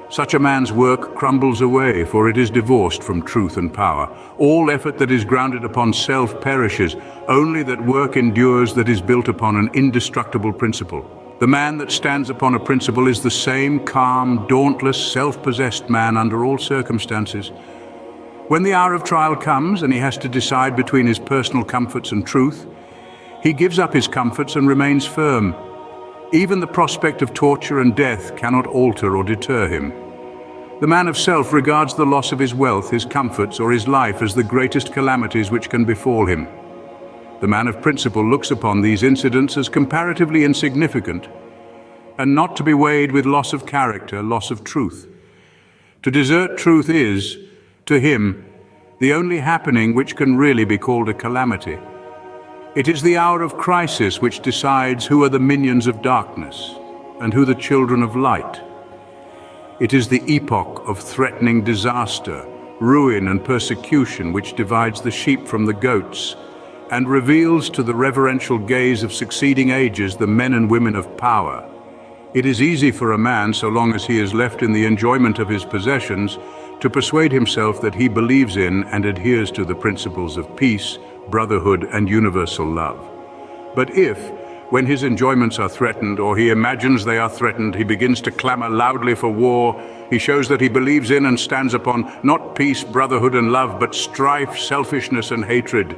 Such a man's work crumbles away, for it is divorced from truth and power. All effort that is grounded upon self perishes, only that work endures that is built upon an indestructible principle. The man that stands upon a principle is the same calm, dauntless, self-possessed man under all circumstances. When the hour of trial comes and he has to decide between his personal comforts and truth, he gives up his comforts and remains firm. Even the prospect of torture and death cannot alter or deter him. The man of self regards the loss of his wealth, his comforts, or his life as the greatest calamities which can befall him. The man of principle looks upon these incidents as comparatively insignificant and not to be weighed with loss of character, loss of truth. To desert truth is, to him, the only happening which can really be called a calamity. It is the hour of crisis which decides who are the minions of darkness and who the children of light. It is the epoch of threatening disaster, ruin and persecution which divides the sheep from the goats and reveals to the reverential gaze of succeeding ages the men and women of power. It is easy for a man, so long as he is left in the enjoyment of his possessions, to persuade himself that he believes in and adheres to the principles of peace, brotherhood, and universal love. But if, when his enjoyments are threatened, or he imagines they are threatened, he begins to clamor loudly for war, he shows that he believes in and stands upon not peace, brotherhood, and love, but strife, selfishness, and hatred.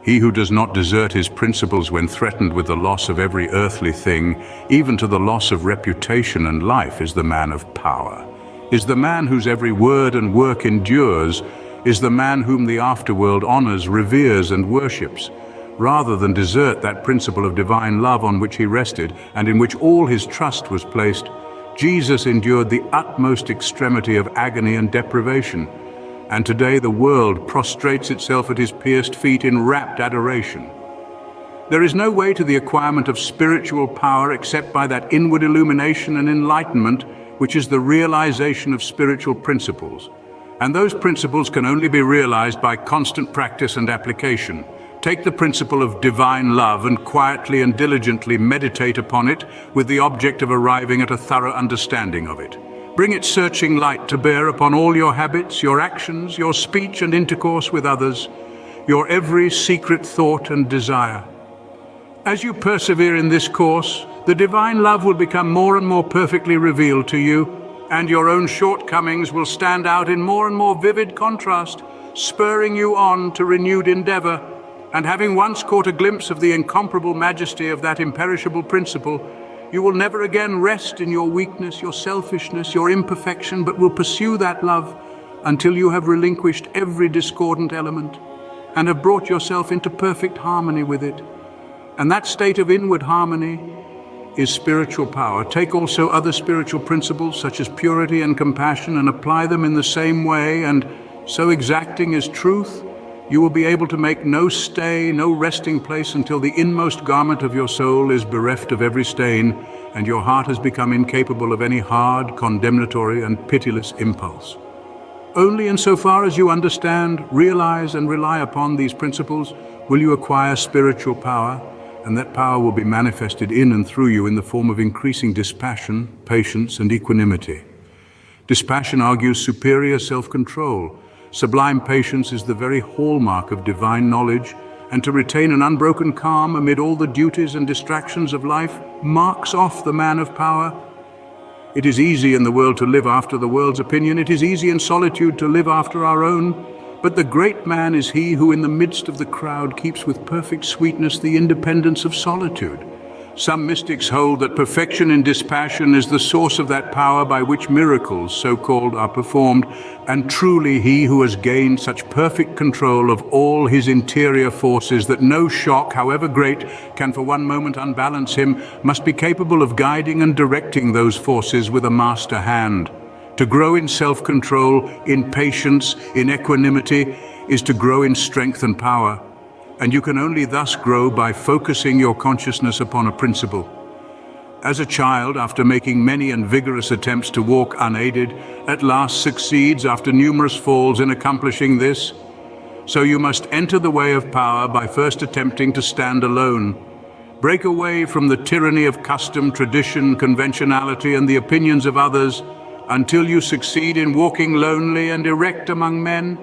He who does not desert his principles when threatened with the loss of every earthly thing, even to the loss of reputation and life, is the man of power, is the man whose every word and work endures, is the man whom the afterworld honors, reveres, and worships, rather than desert that principle of divine love on which he rested and in which all his trust was placed. Jesus endured the utmost extremity of agony and deprivation, and today the world prostrates itself at his pierced feet in rapt adoration. There is no way to the acquirement of spiritual power except by that inward illumination and enlightenment which is the realization of spiritual principles. And those principles can only be realized by constant practice and application. Take the principle of divine love and quietly and diligently meditate upon it with the object of arriving at a thorough understanding of it. Bring its searching light to bear upon all your habits, your actions, your speech and intercourse with others, your every secret thought and desire. As you persevere in this course, the divine love will become more and more perfectly revealed to you, and your own shortcomings will stand out in more and more vivid contrast, spurring you on to renewed endeavor. And having once caught a glimpse of the incomparable majesty of that imperishable principle, you will never again rest in your weakness, your selfishness, your imperfection, but will pursue that love until you have relinquished every discordant element and have brought yourself into perfect harmony with it. And that state of inward harmony is spiritual power. Take also other spiritual principles such as purity and compassion and apply them in the same way, and so exacting is truth, you will be able to make no stay, no resting place until the inmost garment of your soul is bereft of every stain and your heart has become incapable of any hard, condemnatory, and pitiless impulse. Only insofar as you understand, realize, and rely upon these principles will you acquire spiritual power, and that power will be manifested in and through you in the form of increasing dispassion, patience, and equanimity. Dispassion argues superior self-control. Sublime patience is the very hallmark of divine knowledge, and to retain an unbroken calm amid all the duties and distractions of life marks off the man of power. It is easy in the world to live after the world's opinion. It is easy in solitude to live after our own. But the great man is he who in the midst of the crowd keeps with perfect sweetness the independence of solitude. Some mystics hold that perfection in dispassion is the source of that power by which miracles, so-called, are performed, and truly he who has gained such perfect control of all his interior forces that no shock, however great, can for one moment unbalance him, must be capable of guiding and directing those forces with a master hand. To grow in self-control, in patience, in equanimity, is to grow in strength and power. and you can only thus grow by focusing your consciousness upon a principle. As a child, after making many and vigorous attempts to walk unaided, at last succeeds after numerous falls in accomplishing this. So you must enter the way of power by first attempting to stand alone. Break away from the tyranny of custom, tradition, conventionality, and the opinions of others until you succeed in walking lonely and erect among men.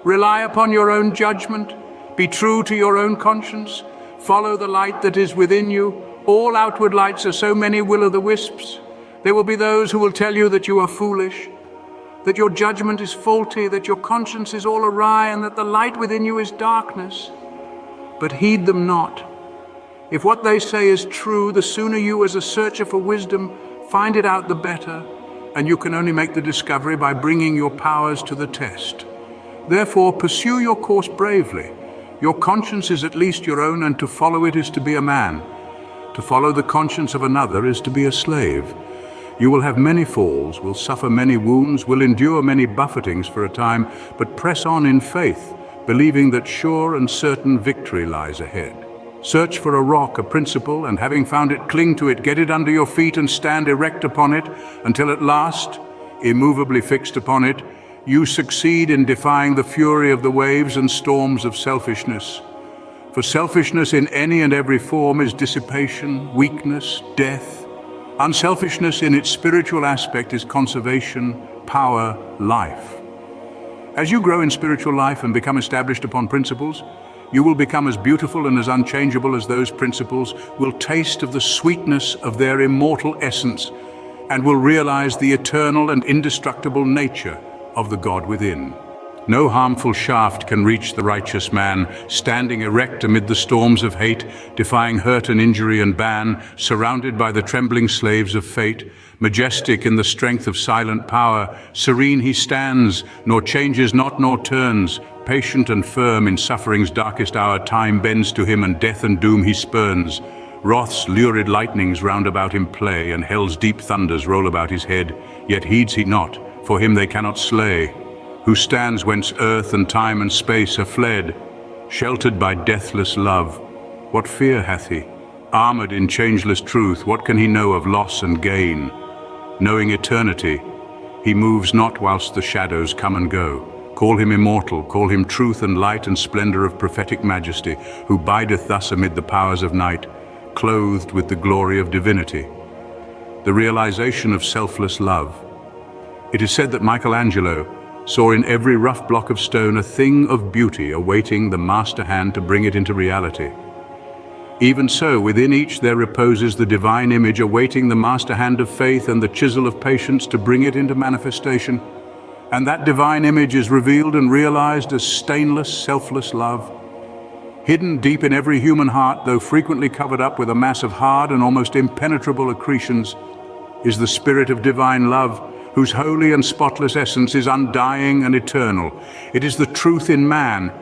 Rely upon your own judgment. Be true to your own conscience. Follow the light that is within you. All outward lights are so many will-o'-the-wisps. There will be those who will tell you that you are foolish, that your judgment is faulty, that your conscience is all awry, and that the light within you is darkness. But heed them not. If what they say is true, the sooner you, as a searcher for wisdom, find it out, the better, and you can only make the discovery by bringing your powers to the test. Therefore, pursue your course bravely. Your conscience is at least your own, and to follow it is to be a man. To follow the conscience of another is to be a slave. You will have many falls, will suffer many wounds, will endure many buffetings for a time, but press on in faith, believing that sure and certain victory lies ahead. Search for a rock, a principle, and having found it, cling to it, get it under your feet and stand erect upon it, until at last, immovably fixed upon it, you succeed in defying the fury of the waves and storms of selfishness. For selfishness in any and every form is dissipation, weakness, death. Unselfishness in its spiritual aspect is conservation, power, life. As you grow in spiritual life and become established upon principles, you will become as beautiful and as unchangeable as those principles, will taste of the sweetness of their immortal essence, and will realize the eternal and indestructible nature of the God within. No harmful shaft can reach the righteous man, standing erect amid the storms of hate, defying hurt and injury and ban, surrounded by the trembling slaves of fate. Majestic in the strength of silent power, serene he stands, nor changes not nor turns. Patient and firm in suffering's darkest hour, time bends to him and death and doom he spurns. Wrath's lurid lightnings round about him play, and hell's deep thunders roll about his head. Yet heeds he not, for him they cannot slay. Who stands whence earth and time and space are fled, sheltered by deathless love. What fear hath he? Armored in changeless truth, what can he know of loss and gain? Knowing eternity, he moves not whilst the shadows come and go. Call him immortal, call him truth and light and splendor of prophetic majesty, who bideth thus amid the powers of night, clothed with the glory of divinity. The realization of selfless love. It is said that Michelangelo saw in every rough block of stone a thing of beauty awaiting the master hand to bring it into reality. Even so, within each there reposes the divine image awaiting the master hand of faith and the chisel of patience to bring it into manifestation. And that divine image is revealed and realized as stainless, selfless love. Hidden deep in every human heart, though frequently covered up with a mass of hard and almost impenetrable accretions, is the spirit of divine love, whose holy and spotless essence is undying and eternal. It is the truth in man.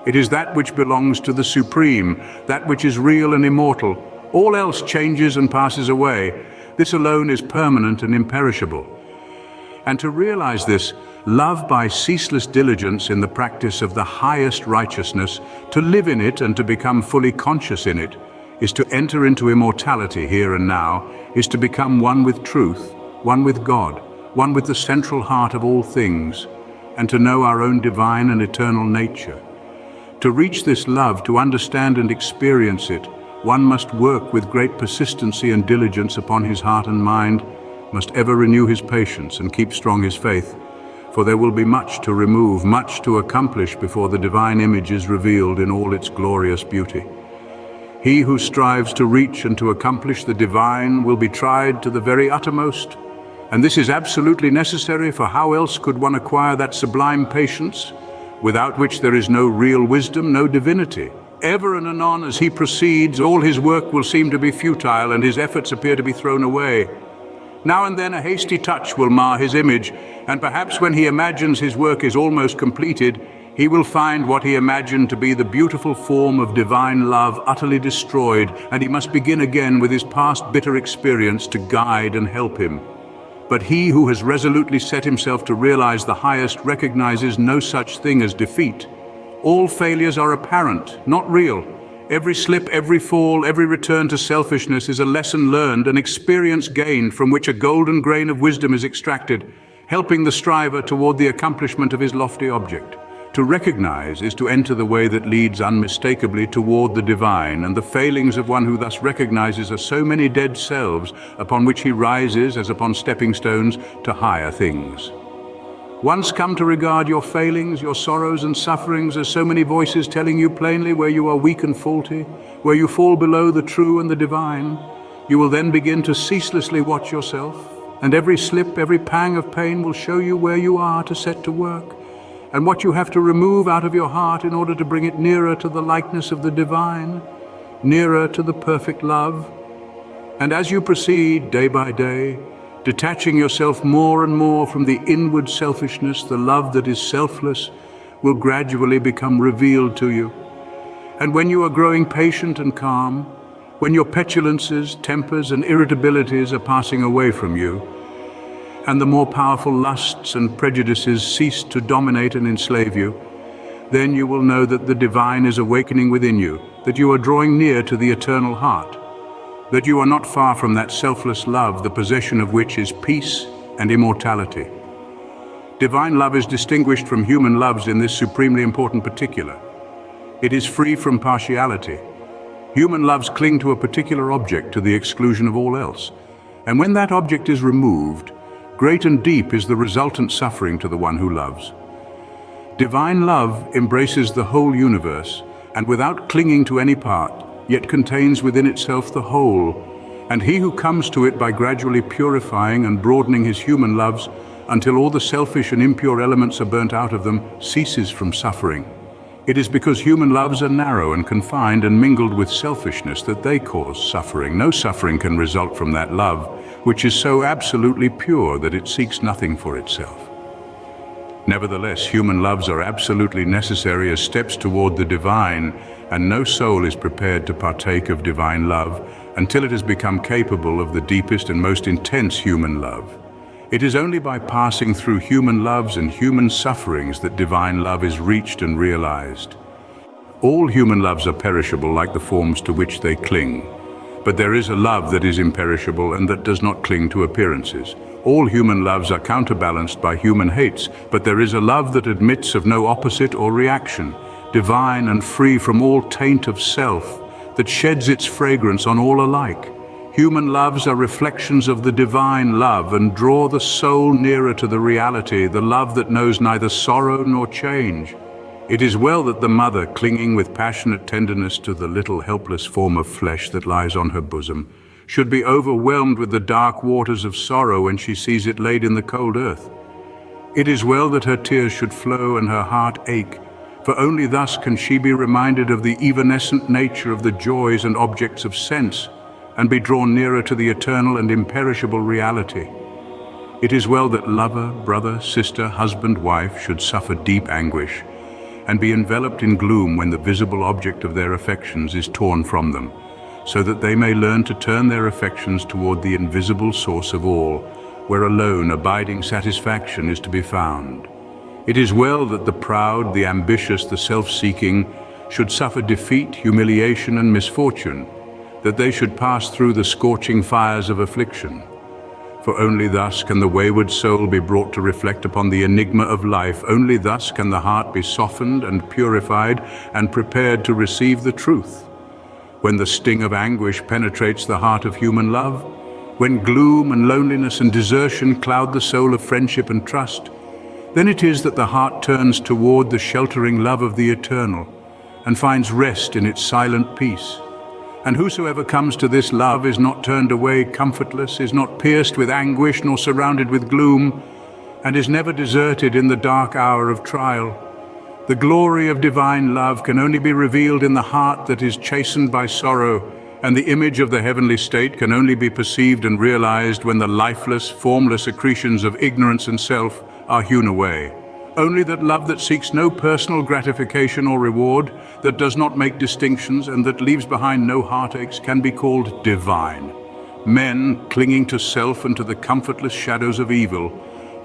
It is that which belongs to the Supreme, that which is real and immortal. All else changes and passes away. This alone is permanent and imperishable. And to realize this, love by ceaseless diligence in the practice of the highest righteousness, to live in it and to become fully conscious in it, is to enter into immortality here and now, is to become one with truth, one with God, one with the central heart of all things, and to know our own divine and eternal nature. To reach this love, to understand and experience it, one must work with great persistency and diligence upon his heart and mind, must ever renew his patience and keep strong his faith, for there will be much to remove, much to accomplish before the divine image is revealed in all its glorious beauty. He who strives to reach and to accomplish the divine will be tried to the very uttermost. And this is absolutely necessary, for how else could one acquire that sublime patience, without which there is no real wisdom, no divinity? Ever and anon as he proceeds, all his work will seem to be futile and his efforts appear to be thrown away. Now and then a hasty touch will mar his image, and perhaps when he imagines his work is almost completed, he will find what he imagined to be the beautiful form of divine love utterly destroyed, and he must begin again with his past bitter experience to guide and help him. But he who has resolutely set himself to realize the highest recognizes no such thing as defeat. All failures are apparent, not real. Every slip, every fall, every return to selfishness is a lesson learned, an experience gained from which a golden grain of wisdom is extracted, helping the striver toward the accomplishment of his lofty object. To recognize is to enter the way that leads unmistakably toward the divine, and the failings of one who thus recognizes are so many dead selves upon which he rises as upon stepping stones to higher things. Once come to regard your failings, your sorrows and sufferings as so many voices telling you plainly where you are weak and faulty, where you fall below the true and the divine, you will then begin to ceaselessly watch yourself, and every slip, every pang of pain will show you where you are to set to work, and what you have to remove out of your heart in order to bring it nearer to the likeness of the divine, nearer to the perfect love. And as you proceed day by day, detaching yourself more and more from the inward selfishness, the love that is selfless will gradually become revealed to you. And when you are growing patient and calm, when your petulances, tempers, and irritabilities are passing away from you, and the more powerful lusts and prejudices cease to dominate and enslave you, then you will know that the divine is awakening within you, that you are drawing near to the eternal heart, that you are not far from that selfless love, the possession of which is peace and immortality. Divine love is distinguished from human loves in this supremely important particular. It is free from partiality. Human loves cling to a particular object to the exclusion of all else, and when that object is removed, great and deep is the resultant suffering to the one who loves. Divine love embraces the whole universe, and without clinging to any part, yet contains within itself the whole, and he who comes to it by gradually purifying and broadening his human loves until all the selfish and impure elements are burnt out of them, ceases from suffering. It is because human loves are narrow and confined and mingled with selfishness that they cause suffering. No suffering can result from that love, which is so absolutely pure that it seeks nothing for itself. Nevertheless, human loves are absolutely necessary as steps toward the divine, and no soul is prepared to partake of divine love until it has become capable of the deepest and most intense human love. It is only by passing through human loves and human sufferings that divine love is reached and realized. All human loves are perishable like the forms to which they cling, but there is a love that is imperishable and that does not cling to appearances. All human loves are counterbalanced by human hates, but there is a love that admits of no opposite or reaction, divine and free from all taint of self, that sheds its fragrance on all alike. Human loves are reflections of the divine love and draw the soul nearer to the reality, the love that knows neither sorrow nor change. It is well that the mother, clinging with passionate tenderness to the little helpless form of flesh that lies on her bosom, should be overwhelmed with the dark waters of sorrow when she sees it laid in the cold earth. It is well that her tears should flow and her heart ache, for only thus can she be reminded of the evanescent nature of the joys and objects of sense, and be drawn nearer to the eternal and imperishable reality. It is well that lover, brother, sister, husband, wife should suffer deep anguish, and be enveloped in gloom when the visible object of their affections is torn from them, so that they may learn to turn their affections toward the invisible source of all, where alone abiding satisfaction is to be found. It is well that the proud, the ambitious, the self-seeking should suffer defeat, humiliation, and misfortune, that they should pass through the scorching fires of affliction. For only thus can the wayward soul be brought to reflect upon the enigma of life. Only thus can the heart be softened and purified and prepared to receive the truth. When the sting of anguish penetrates the heart of human love, when gloom and loneliness and desertion cloud the soul of friendship and trust, then it is that the heart turns toward the sheltering love of the eternal and finds rest in its silent peace. And whosoever comes to this love is not turned away comfortless, is not pierced with anguish nor surrounded with gloom, and is never deserted in the dark hour of trial. The glory of divine love can only be revealed in the heart that is chastened by sorrow, and the image of the heavenly state can only be perceived and realized when the lifeless, formless accretions of ignorance and self are hewn away. Only that love that seeks no personal gratification or reward, that does not make distinctions, and that leaves behind no heartaches can be called divine. Men, clinging to self and to the comfortless shadows of evil,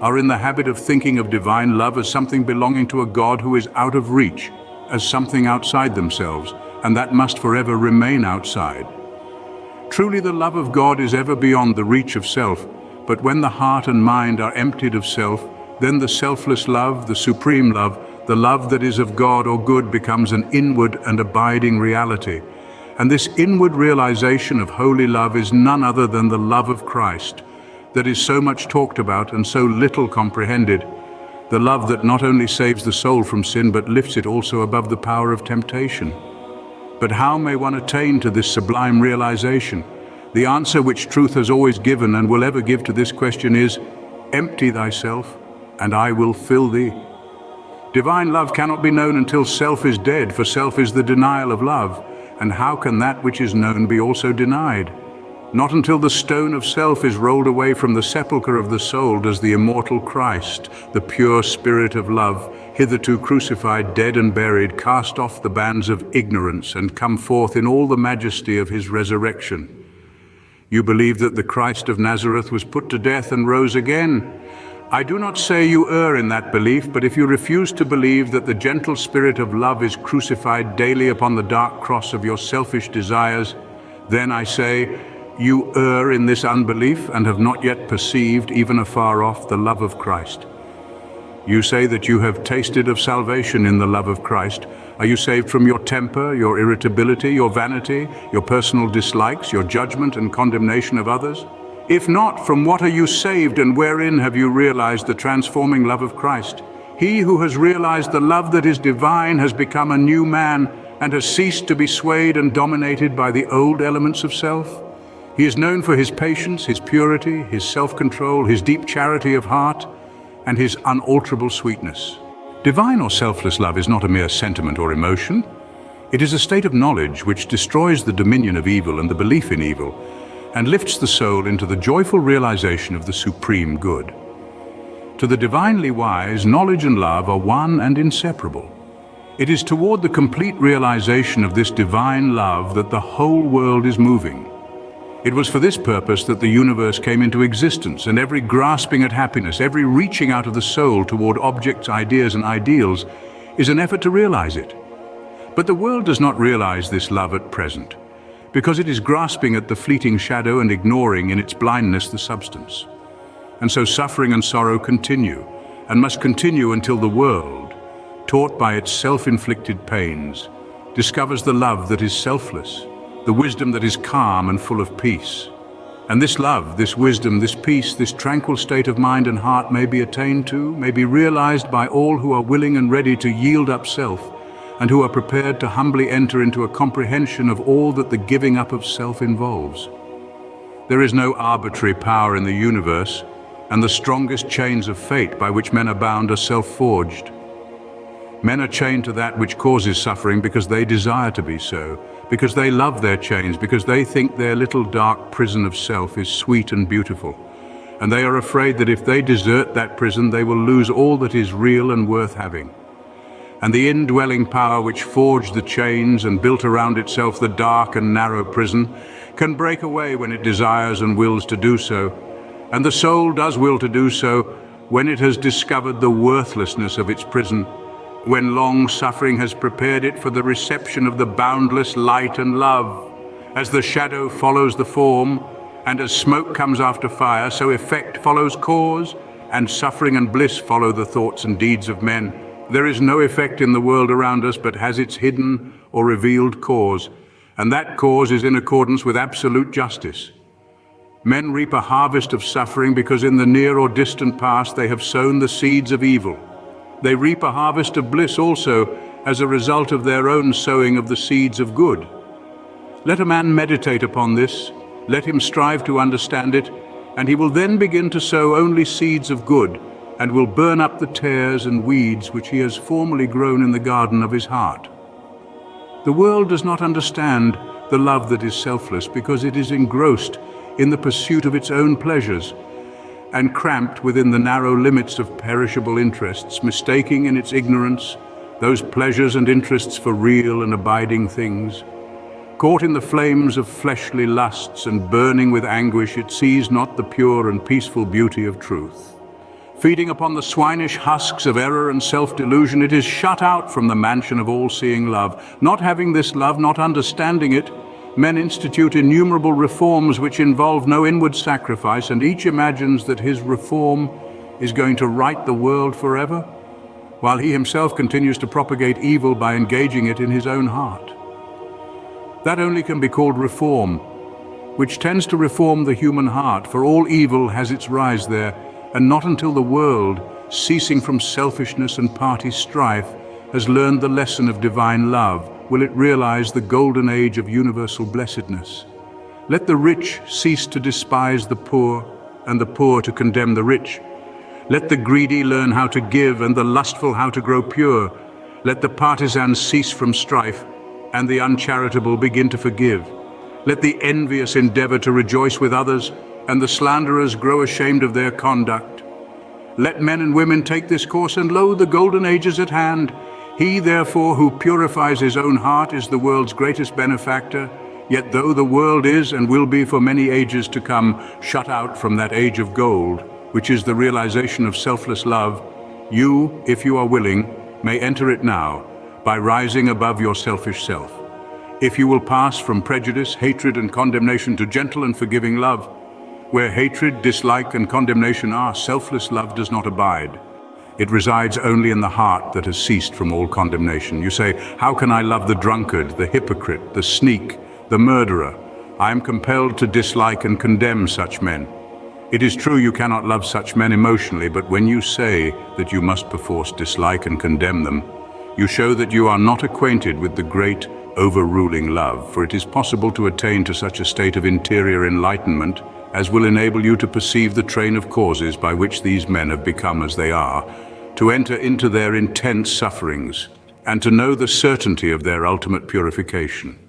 are in the habit of thinking of divine love as something belonging to a God who is out of reach, as something outside themselves, and that must forever remain outside. Truly the love of God is ever beyond the reach of self, but when the heart and mind are emptied of self, then the selfless love, the supreme love, the love that is of God or good becomes an inward and abiding reality. And this inward realization of holy love is none other than the love of Christ, that is so much talked about and so little comprehended. The love that not only saves the soul from sin, but lifts it also above the power of temptation. But how may one attain to this sublime realization? The answer which truth has always given and will ever give to this question is, empty thyself, and I will fill thee. Divine love cannot be known until self is dead, for self is the denial of love. And how can that which is known be also denied? Not until the stone of self is rolled away from the sepulchre of the soul does the immortal Christ, the pure spirit of love, hitherto crucified, dead and buried, cast off the bands of ignorance and come forth in all the majesty of his resurrection. You believe that the Christ of Nazareth was put to death and rose again. I do not say you err in that belief, but if you refuse to believe that the gentle spirit of love is crucified daily upon the dark cross of your selfish desires, then I say, you err in this unbelief and have not yet perceived, even afar off, the love of Christ. You say that you have tasted of salvation in the love of Christ. Are you saved from your temper, your irritability, your vanity, your personal dislikes, your judgment and condemnation of others? If not, from what are you saved, and wherein have you realized the transforming love of Christ? He who has realized the love that is divine has become a new man and has ceased to be swayed and dominated by the old elements of self. He is known for his patience, his purity, his self-control, his deep charity of heart, and his unalterable sweetness. Divine or selfless love is not a mere sentiment or emotion. It is a state of knowledge which destroys the dominion of evil and the belief in evil, and lifts the soul into the joyful realization of the supreme good. To the divinely wise, knowledge and love are one and inseparable. It is toward the complete realization of this divine love that the whole world is moving. It was for this purpose that the universe came into existence, and every grasping at happiness, every reaching out of the soul toward objects, ideas, and ideals is an effort to realize it. But the world does not realize this love at present, because it is grasping at the fleeting shadow and ignoring in its blindness the substance. And so suffering and sorrow continue, and must continue until the world, taught by its self-inflicted pains, discovers the love that is selfless, the wisdom that is calm and full of peace. And this love, this wisdom, this peace, this tranquil state of mind and heart may be attained to, may be realized by all who are willing and ready to yield up self, and who are prepared to humbly enter into a comprehension of all that the giving up of self involves. There is no arbitrary power in the universe, and the strongest chains of fate by which men are bound are self-forged. Men are chained to that which causes suffering because they desire to be so, because they love their chains, because they think their little dark prison of self is sweet and beautiful, and they are afraid that if they desert that prison, they will lose all that is real and worth having. And the indwelling power which forged the chains and built around itself the dark and narrow prison can break away when it desires and wills to do so, and the soul does will to do so when it has discovered the worthlessness of its prison, when long suffering has prepared it for the reception of the boundless light and love. As the shadow follows the form, and as smoke comes after fire, so effect follows cause, and suffering and bliss follow the thoughts and deeds of men. There is no effect in the world around us but has its hidden or revealed cause, and that cause is in accordance with absolute justice. Men reap a harvest of suffering because in the near or distant past they have sown the seeds of evil. They reap a harvest of bliss also as a result of their own sowing of the seeds of good. Let a man meditate upon this, let him strive to understand it, and he will then begin to sow only seeds of good, and will burn up the tares and weeds which he has formerly grown in the garden of his heart. The world does not understand the love that is selfless because it is engrossed in the pursuit of its own pleasures, and cramped within the narrow limits of perishable interests, mistaking in its ignorance those pleasures and interests for real and abiding things. Caught in the flames of fleshly lusts and burning with anguish, it sees not the pure and peaceful beauty of truth. Feeding upon the swinish husks of error and self-delusion, it is shut out from the mansion of all-seeing love. Not having this love, not understanding it, men institute innumerable reforms which involve no inward sacrifice, and each imagines that his reform is going to right the world forever, while he himself continues to propagate evil by engaging it in his own heart. That only can be called reform, which tends to reform the human heart, for all evil has its rise there, and not until the world, ceasing from selfishness and party strife, has learned the lesson of divine love, will it realize the golden age of universal blessedness. Let the rich cease to despise the poor, and the poor to condemn the rich. Let the greedy learn how to give, and the lustful how to grow pure. Let the partisans cease from strife, and the uncharitable begin to forgive. Let the envious endeavor to rejoice with others, and the slanderers grow ashamed of their conduct. Let men and women take this course, and lo, the golden age is at hand. He, therefore, who purifies his own heart is the world's greatest benefactor. Yet though the world is and will be for many ages to come shut out from that age of gold, which is the realization of selfless love, you, if you are willing, may enter it now by rising above your selfish self. If you will pass from prejudice, hatred, and condemnation to gentle and forgiving love, where hatred, dislike, and condemnation are, selfless love does not abide. It resides only in the heart that has ceased from all condemnation. You say, how can I love the drunkard, the hypocrite, the sneak, the murderer? I am compelled to dislike and condemn such men. It is true you cannot love such men emotionally, but when you say that you must perforce dislike and condemn them, you show that you are not acquainted with the great, overruling love, for it is possible to attain to such a state of interior enlightenment as will enable you to perceive the train of causes by which these men have become as they are, to enter into their intense sufferings, and to know the certainty of their ultimate purification.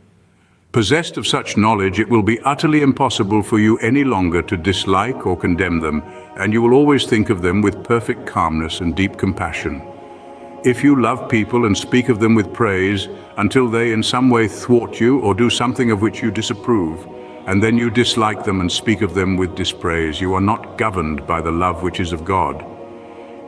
Possessed of such knowledge, it will be utterly impossible for you any longer to dislike or condemn them, and you will always think of them with perfect calmness and deep compassion. If you love people and speak of them with praise until they in some way thwart you or do something of which you disapprove, and then you dislike them and speak of them with dispraise, you are not governed by the love which is of God.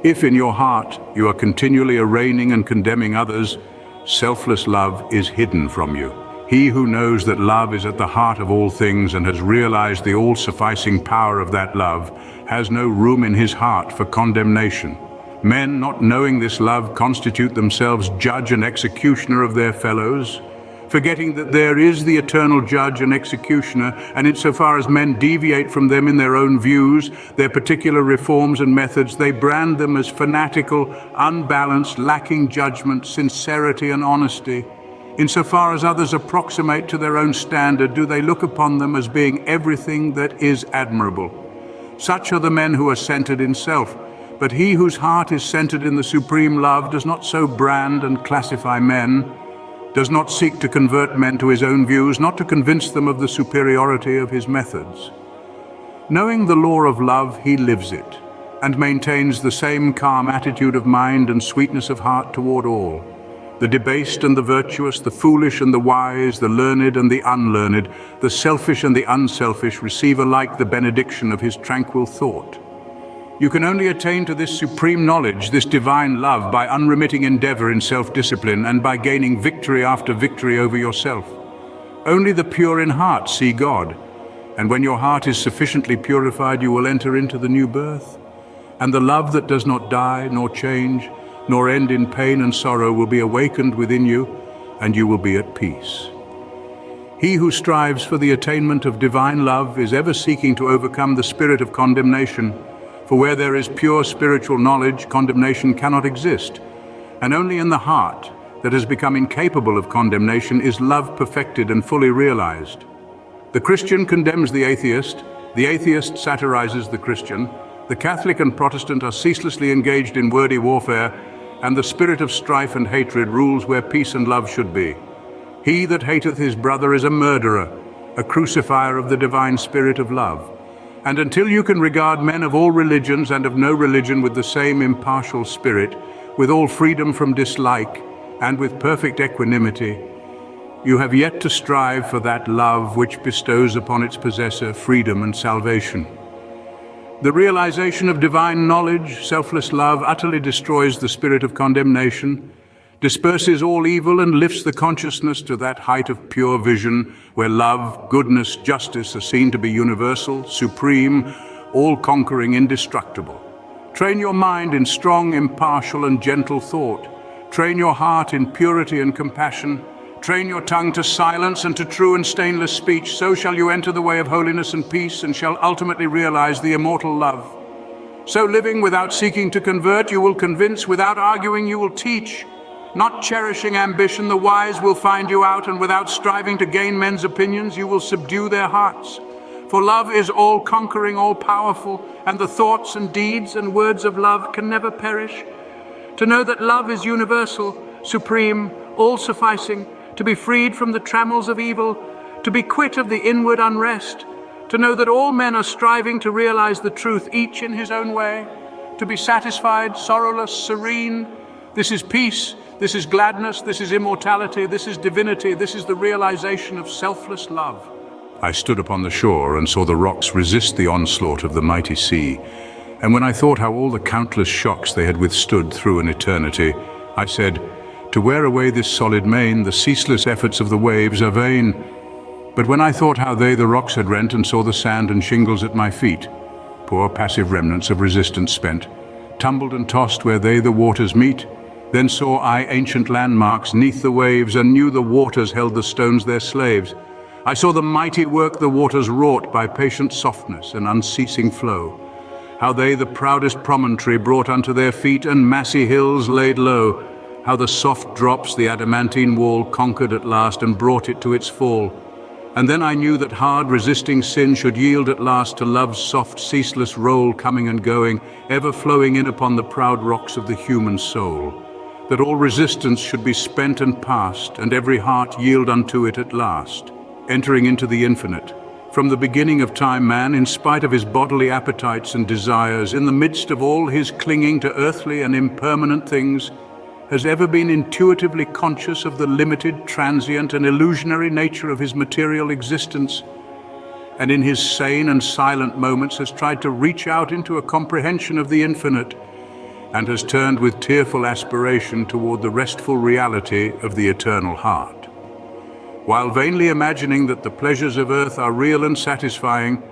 If in your heart you are continually arraigning and condemning others, selfless love is hidden from you. He who knows that love is at the heart of all things and has realized the all-sufficing power of that love has no room in his heart for condemnation. Men, not knowing this love, constitute themselves judge and executioner of their fellows, forgetting that there is the eternal judge and executioner, and insofar as men deviate from them in their own views, their particular reforms and methods, they brand them as fanatical, unbalanced, lacking judgment, sincerity, and honesty. Insofar as others approximate to their own standard, do they look upon them as being everything that is admirable. Such are the men who are centered in self, but he whose heart is centered in the supreme love does not so brand and classify men, does not seek to convert men to his own views, not to convince them of the superiority of his methods. Knowing the law of love, he lives it, and maintains the same calm attitude of mind and sweetness of heart toward all. The debased and the virtuous, the foolish and the wise, the learned and the unlearned, the selfish and the unselfish receive alike the benediction of his tranquil thought. You can only attain to this supreme knowledge, this divine love, by unremitting endeavor in self-discipline and by gaining victory after victory over yourself. Only the pure in heart see God, and when your heart is sufficiently purified, you will enter into the new birth, and the love that does not die nor change, nor end in pain and sorrow will be awakened within you, and you will be at peace. He who strives for the attainment of divine love is ever seeking to overcome the spirit of condemnation, for where there is pure spiritual knowledge, condemnation cannot exist, and only in the heart that has become incapable of condemnation is love perfected and fully realized. The Christian condemns the atheist satirizes the Christian, the Catholic and Protestant are ceaselessly engaged in wordy warfare, and the spirit of strife and hatred rules where peace and love should be. He that hateth his brother is a murderer, a crucifier of the divine spirit of love. And until you can regard men of all religions and of no religion with the same impartial spirit, with all freedom from dislike, and with perfect equanimity, you have yet to strive for that love which bestows upon its possessor freedom and salvation. The realization of divine knowledge, selfless love, utterly destroys the spirit of condemnation, disperses all evil, and lifts the consciousness to that height of pure vision where love, goodness, justice are seen to be universal, supreme, all-conquering, indestructible. Train your mind in strong, impartial, and gentle thought. Train your heart in purity and compassion. Train your tongue to silence and to true and stainless speech. So shall you enter the way of holiness and peace, and shall ultimately realize the immortal love. So living without seeking to convert, you will convince. Without arguing, you will teach. Not cherishing ambition, the wise will find you out, and without striving to gain men's opinions, you will subdue their hearts. For love is all-conquering, all-powerful, and the thoughts and deeds and words of love can never perish. To know that love is universal, supreme, all-sufficing, to be freed from the trammels of evil, to be quit of the inward unrest, to know that all men are striving to realize the truth, each in his own way, to be satisfied, sorrowless, serene. This is peace. This is gladness, this is immortality, this is divinity, this is the realization of selfless love. I stood upon the shore and saw the rocks resist the onslaught of the mighty sea. And when I thought how all the countless shocks they had withstood through an eternity, I said, to wear away this solid main, the ceaseless efforts of the waves are vain. But when I thought how they the rocks had rent and saw the sand and shingles at my feet, poor passive remnants of resistance spent, tumbled and tossed where they the waters meet, then saw I ancient landmarks neath the waves, and knew the waters held the stones their slaves. I saw the mighty work the waters wrought by patient softness and unceasing flow, how they the proudest promontory brought unto their feet, and massy hills laid low, how the soft drops the adamantine wall conquered at last and brought it to its fall. And then I knew that hard resisting sin should yield at last to love's soft ceaseless roll, coming and going, ever flowing in upon the proud rocks of the human soul. That all resistance should be spent and past, and every heart yield unto it at last, entering into the infinite. From the beginning of time, man, in spite of his bodily appetites and desires, in the midst of all his clinging to earthly and impermanent things, has ever been intuitively conscious of the limited, transient, and illusionary nature of his material existence, and in his sane and silent moments has tried to reach out into a comprehension of the infinite, and has turned with tearful aspiration toward the restful reality of the eternal heart. While vainly imagining that the pleasures of earth are real and satisfying,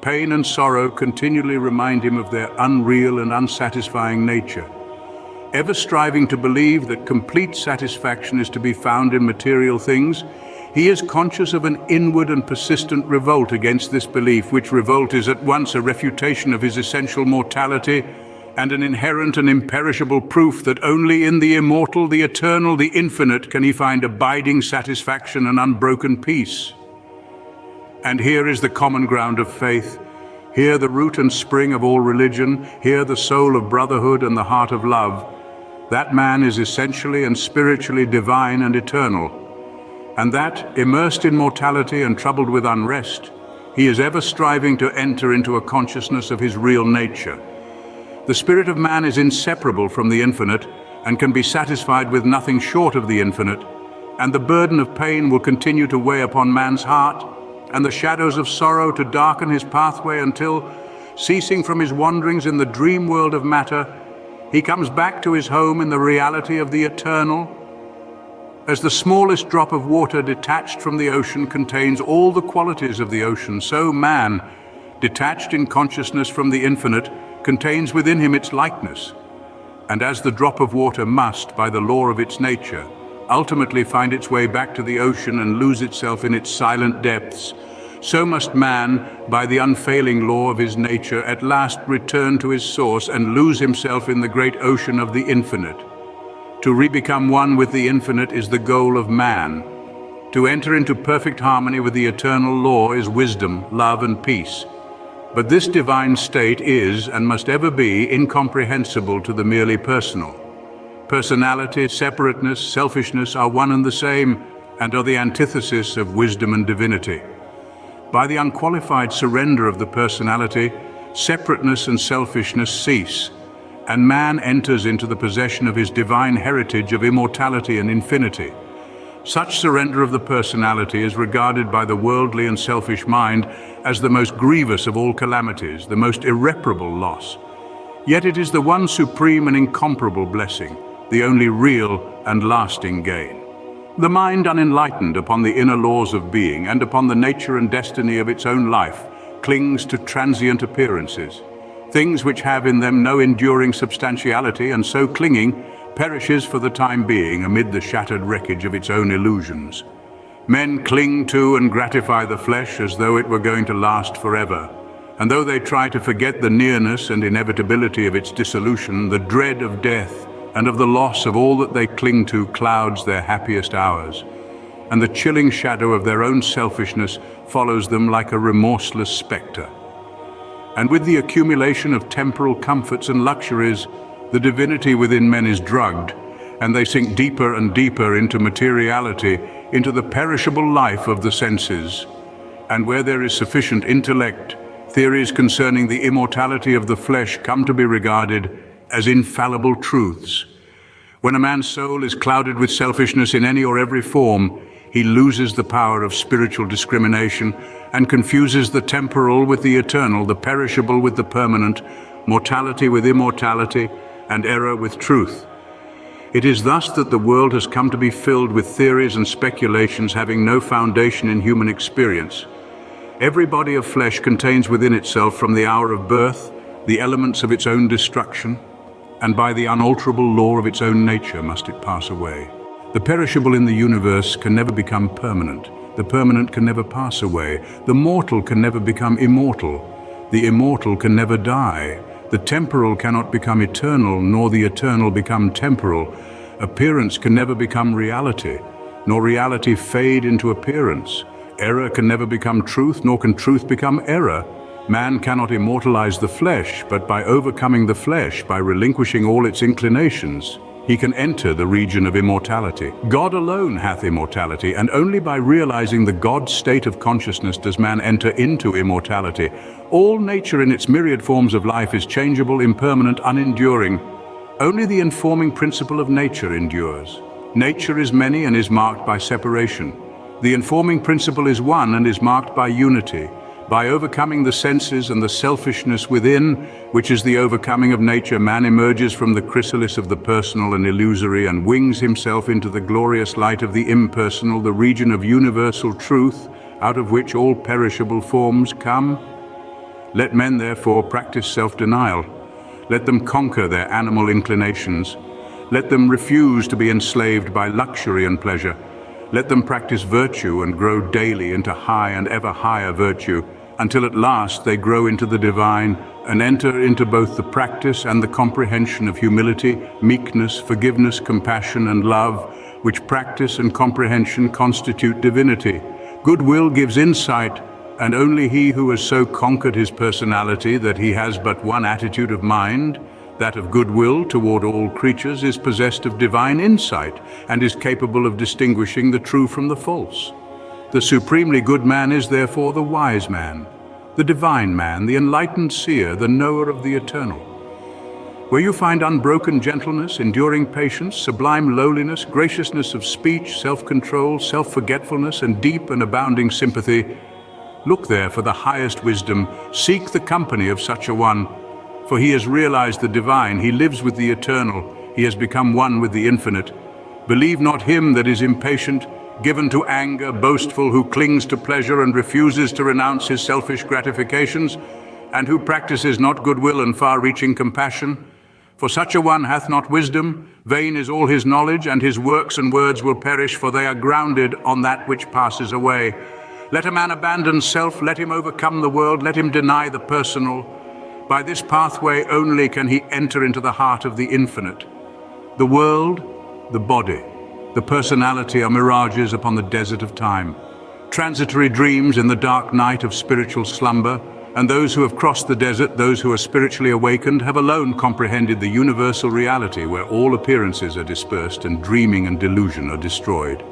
pain and sorrow continually remind him of their unreal and unsatisfying nature. Ever striving to believe that complete satisfaction is to be found in material things, he is conscious of an inward and persistent revolt against this belief, which revolt is at once a refutation of his essential mortality and an inherent and imperishable proof that only in the immortal, the eternal, the infinite can he find abiding satisfaction and unbroken peace. And here is the common ground of faith, here the root and spring of all religion, here the soul of brotherhood and the heart of love. That man is essentially and spiritually divine and eternal, and that, immersed in mortality and troubled with unrest, he is ever striving to enter into a consciousness of his real nature. The spirit of man is inseparable from the infinite and can be satisfied with nothing short of the infinite, and the burden of pain will continue to weigh upon man's heart, and the shadows of sorrow to darken his pathway until, ceasing from his wanderings in the dream world of matter, he comes back to his home in the reality of the eternal. As the smallest drop of water detached from the ocean contains all the qualities of the ocean, so man, detached in consciousness from the infinite, contains within him its likeness. And as the drop of water must, by the law of its nature, ultimately find its way back to the ocean and lose itself in its silent depths, so must man, by the unfailing law of his nature, at last return to his source and lose himself in the great ocean of the infinite. To re-become one with the infinite is the goal of man. To enter into perfect harmony with the eternal law is wisdom, love, and peace. But this divine state is, and must ever be, incomprehensible to the merely personal. Personality, separateness, selfishness are one and the same, and are the antithesis of wisdom and divinity. By the unqualified surrender of the personality, separateness and selfishness cease, and man enters into the possession of his divine heritage of immortality and infinity. Such surrender of the personality is regarded by the worldly and selfish mind as the most grievous of all calamities, the most irreparable loss. Yet it is the one supreme and incomparable blessing, the only real and lasting gain. The mind unenlightened upon the inner laws of being and upon the nature and destiny of its own life clings to transient appearances, things which have in them no enduring substantiality, and so clinging, perishes for the time being amid the shattered wreckage of its own illusions. Men cling to and gratify the flesh as though it were going to last forever, and though they try to forget the nearness and inevitability of its dissolution, the dread of death and of the loss of all that they cling to clouds their happiest hours, and the chilling shadow of their own selfishness follows them like a remorseless spectre. And with the accumulation of temporal comforts and luxuries, the divinity within men is drugged, and they sink deeper and deeper into materiality, into the perishable life of the senses. And where there is sufficient intellect, theories concerning the immortality of the flesh come to be regarded as infallible truths. When a man's soul is clouded with selfishness in any or every form, he loses the power of spiritual discrimination and confuses the temporal with the eternal, the perishable with the permanent, mortality with immortality, and error with truth. It is thus that the world has come to be filled with theories and speculations having no foundation in human experience. Every body of flesh contains within itself, from the hour of birth, the elements of its own destruction, and by the unalterable law of its own nature must it pass away. The perishable in the universe can never become permanent. The permanent can never pass away. The mortal can never become immortal. The immortal can never die. The temporal cannot become eternal, nor the eternal become temporal. Appearance can never become reality, nor reality fade into appearance. Error can never become truth, nor can truth become error. Man cannot immortalize the flesh, but by overcoming the flesh, by relinquishing all its inclinations, he can enter the region of immortality. God alone hath immortality, and only by realizing the God state of consciousness does man enter into immortality. All nature in its myriad forms of life is changeable, impermanent, unenduring. Only the informing principle of nature endures. Nature is many and is marked by separation. The informing principle is one and is marked by unity. By overcoming the senses and the selfishness within, which is the overcoming of nature, man emerges from the chrysalis of the personal and illusory and wings himself into the glorious light of the impersonal, the region of universal truth, out of which all perishable forms come. Let men therefore practice self-denial. Let them conquer their animal inclinations. Let them refuse to be enslaved by luxury and pleasure. Let them practice virtue and grow daily into high and ever higher virtue, until at last they grow into the divine and enter into both the practice and the comprehension of humility, meekness, forgiveness, compassion, and love, which practice and comprehension constitute divinity. Goodwill gives insight, and only he who has so conquered his personality that he has but one attitude of mind, that of goodwill toward all creatures, is possessed of divine insight and is capable of distinguishing the true from the false. The supremely good man is therefore the wise man, the divine man, the enlightened seer, the knower of the eternal. Where you find unbroken gentleness, enduring patience, sublime lowliness, graciousness of speech, self-control, self-forgetfulness, and deep and abounding sympathy, look there for the highest wisdom. Seek the company of such a one, for he has realized the divine, he lives with the eternal, he has become one with the infinite. Believe not him that is impatient, given to anger, boastful, who clings to pleasure and refuses to renounce his selfish gratifications, and who practices not goodwill and far-reaching compassion. For such a one hath not wisdom, vain is all his knowledge, and his works and words will perish, for they are grounded on that which passes away. Let a man abandon self, let him overcome the world, let him deny the personal. By this pathway only can he enter into the heart of the infinite. The world, the body, the personality are mirages upon the desert of time, transitory dreams in the dark night of spiritual slumber, and those who have crossed the desert, those who are spiritually awakened, have alone comprehended the universal reality where all appearances are dispersed and dreaming and delusion are destroyed.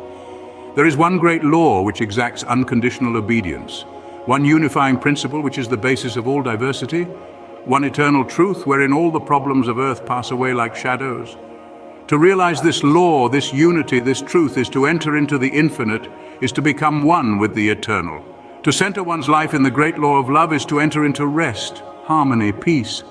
There is one great law which exacts unconditional obedience, one unifying principle which is the basis of all diversity, one eternal truth wherein all the problems of earth pass away like shadows. To realize this law, this unity, this truth is to enter into the infinite, is to become one with the eternal. To center one's life in the great law of love is to enter into rest, harmony, peace.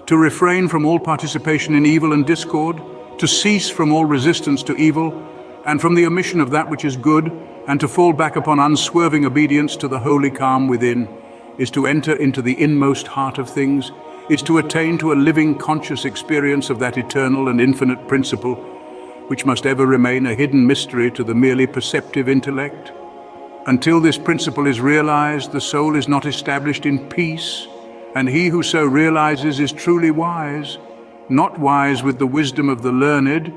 To refrain from all participation in evil and discord, to cease from all resistance to evil, and from the omission of that which is good, and to fall back upon unswerving obedience to the holy calm within, is to enter into the inmost heart of things, is to attain to a living conscious experience of that eternal and infinite principle, which must ever remain a hidden mystery to the merely perceptive intellect. Until this principle is realized, the soul is not established in peace, and he who so realizes is truly wise, not wise with the wisdom of the learned,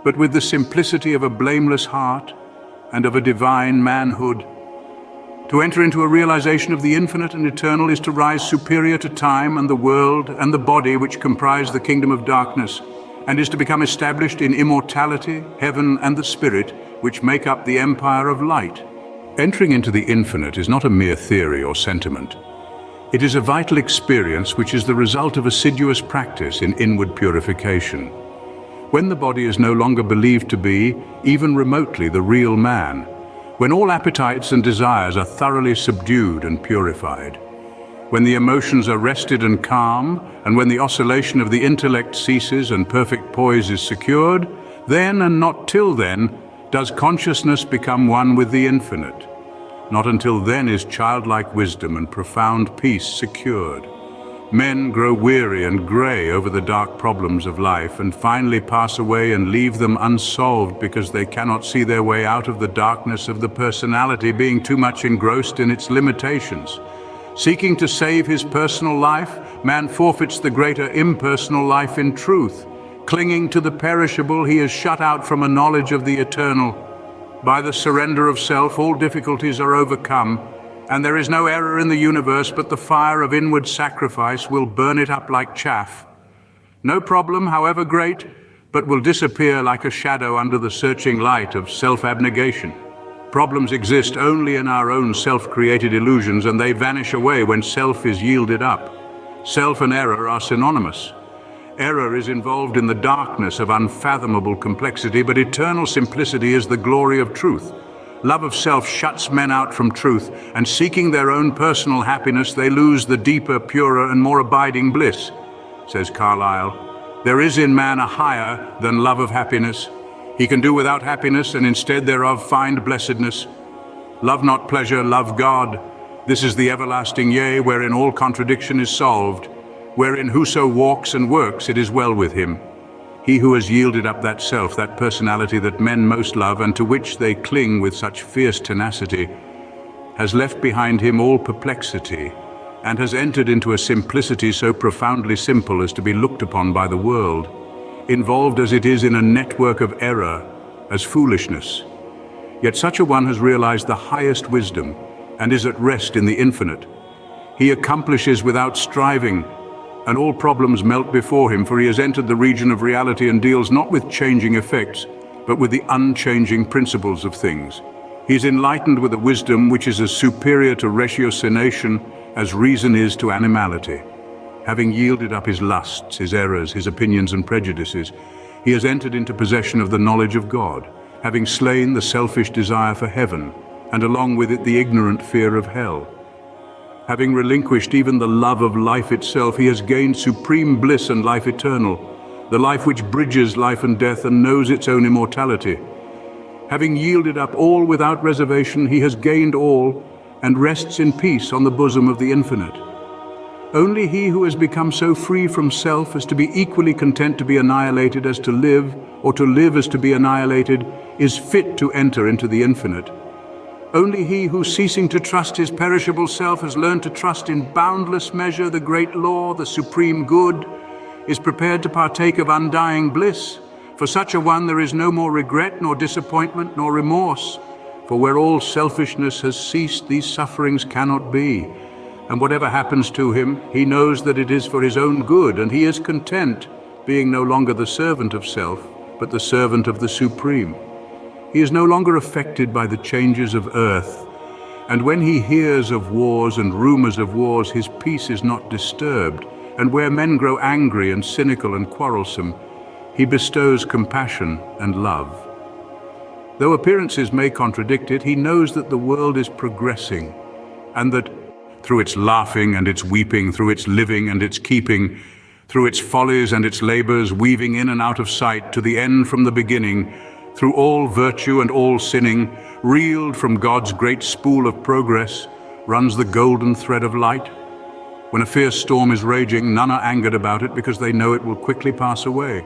but with the simplicity of a blameless heart and of a divine manhood. To enter into a realization of the infinite and eternal is to rise superior to time and the world and the body which comprise the kingdom of darkness, and is to become established in immortality, heaven, and the spirit which make up the empire of light. Entering into the infinite is not a mere theory or sentiment. It is a vital experience which is the result of assiduous practice in inward purification. When the body is no longer believed to be, even remotely, the real man, when all appetites and desires are thoroughly subdued and purified, when the emotions are rested and calm, and when the oscillation of the intellect ceases and perfect poise is secured, then and not till then does consciousness become one with the infinite. Not until then is childlike wisdom and profound peace secured. Men grow weary and grey over the dark problems of life and finally pass away and leave them unsolved because they cannot see their way out of the darkness of the personality, being too much engrossed in its limitations. Seeking to save his personal life, man forfeits the greater impersonal life in truth. Clinging to the perishable, he is shut out from a knowledge of the eternal. By the surrender of self, all difficulties are overcome, and there is no error in the universe, but the fire of inward sacrifice will burn it up like chaff. No problem, however great, but will disappear like a shadow under the searching light of self-abnegation. Problems exist only in our own self-created illusions, and they vanish away when self is yielded up. Self and error are synonymous. Error is involved in the darkness of unfathomable complexity, but eternal simplicity is the glory of truth. Love of self shuts men out from truth, and seeking their own personal happiness, they lose the deeper, purer, and more abiding bliss. Says Carlyle, there is in man a higher than love of happiness. He can do without happiness, and instead thereof find blessedness. Love not pleasure, love God. This is the everlasting yea, wherein all contradiction is solved, wherein whoso walks and works, it is well with him. He who has yielded up that self, that personality that men most love and to which they cling with such fierce tenacity, has left behind him all perplexity and has entered into a simplicity so profoundly simple as to be looked upon by the world, involved as it is in a network of error, as foolishness. Yet such a one has realized the highest wisdom and is at rest in the infinite. He accomplishes without striving, and all problems melt before him, for he has entered the region of reality and deals not with changing effects, but with the unchanging principles of things. He is enlightened with a wisdom which is as superior to ratiocination as reason is to animality. Having yielded up his lusts, his errors, his opinions and prejudices, he has entered into possession of the knowledge of God, having slain the selfish desire for heaven, and along with it the ignorant fear of hell. Having relinquished even the love of life itself, he has gained supreme bliss and life eternal, the life which bridges life and death and knows its own immortality. Having yielded up all without reservation, he has gained all and rests in peace on the bosom of the infinite. Only he who has become so free from self as to be equally content to be annihilated as to live, or to live as to be annihilated, is fit to enter into the infinite. Only he who, ceasing to trust his perishable self, has learned to trust in boundless measure the great law, the supreme good, is prepared to partake of undying bliss. For such a one there is no more regret, nor disappointment, nor remorse. For where all selfishness has ceased, these sufferings cannot be. And whatever happens to him, he knows that it is for his own good, and he is content, being no longer the servant of self, but the servant of the Supreme. He is no longer affected by the changes of earth, and when he hears of wars and rumors of wars, his peace is not disturbed. And where men grow angry and cynical and quarrelsome, he bestows compassion and love. Though appearances may contradict it, he knows that the world is progressing, and that through its laughing and its weeping, through its living and its keeping, through its follies and its labors, weaving in and out of sight, to the end from the beginning, through all virtue and all sinning, reeled from God's great spool of progress, runs the golden thread of light. When a fierce storm is raging, none are angered about it because they know it will quickly pass away.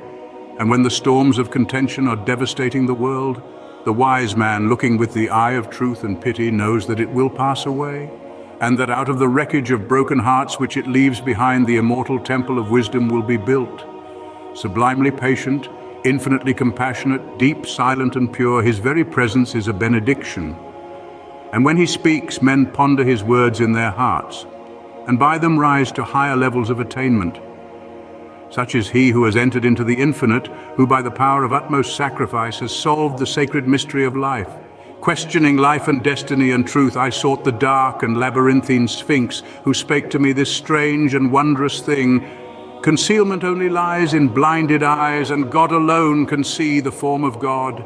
And when the storms of contention are devastating the world, the wise man, looking with the eye of truth and pity, knows that it will pass away, and that out of the wreckage of broken hearts which it leaves behind, the immortal temple of wisdom will be built. Sublimely patient, infinitely compassionate, deep, silent, and pure, his very presence is a benediction. And when he speaks, men ponder his words in their hearts, and by them rise to higher levels of attainment. Such is he who has entered into the infinite, who by the power of utmost sacrifice has solved the sacred mystery of life. Questioning life and destiny and truth, I sought the dark and labyrinthine Sphinx, who spake to me this strange and wondrous thing: concealment only lies in blinded eyes, and God alone can see the form of God.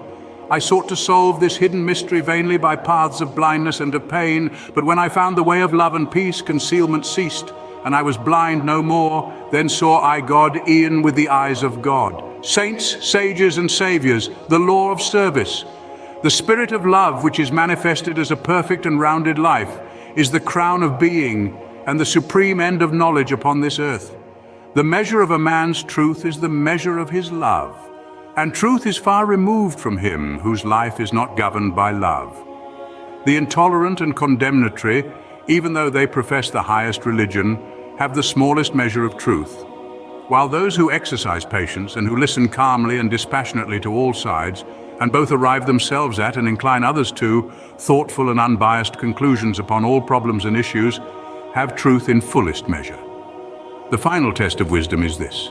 I sought to solve this hidden mystery vainly by paths of blindness and of pain, but when I found the way of love and peace, concealment ceased, and I was blind no more. Then saw I God e'en with the eyes of God. Saints, sages, and saviors, the law of service, the spirit of love, which is manifested as a perfect and rounded life, is the crown of being and the supreme end of knowledge upon this earth. The measure of a man's truth is the measure of his love, and truth is far removed from him whose life is not governed by love. The intolerant and condemnatory, even though they profess the highest religion, have the smallest measure of truth, while those who exercise patience and who listen calmly and dispassionately to all sides, and both arrive themselves at and incline others to thoughtful and unbiased conclusions upon all problems and issues, have truth in fullest measure. The final test of wisdom is this: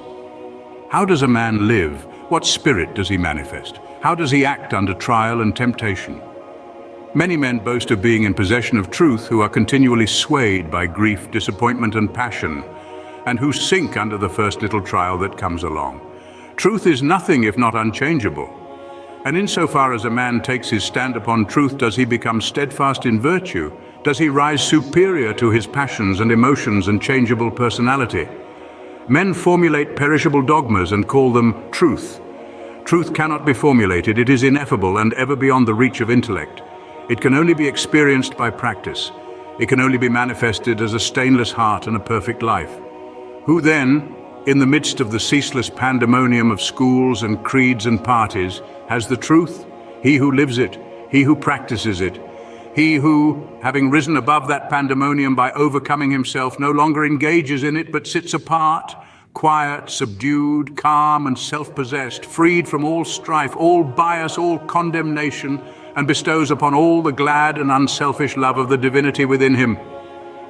how does a man live? What spirit does he manifest? How does he act under trial and temptation? Many men boast of being in possession of truth who are continually swayed by grief, disappointment, and passion, and who sink under the first little trial that comes along. Truth is nothing if not unchangeable. And insofar as a man takes his stand upon truth, does he become steadfast in virtue? Does he rise superior to his passions and emotions and changeable personality? Men formulate perishable dogmas and call them truth. Truth cannot be formulated. It is ineffable and ever beyond the reach of intellect. It can only be experienced by practice. It can only be manifested as a stainless heart and a perfect life. Who then, in the midst of the ceaseless pandemonium of schools and creeds and parties, has the truth? He who lives it, he who practices it, he who, having risen above that pandemonium by overcoming himself, no longer engages in it but sits apart, quiet, subdued, calm, and self-possessed, freed from all strife, all bias, all condemnation, and bestows upon all the glad and unselfish love of the divinity within him.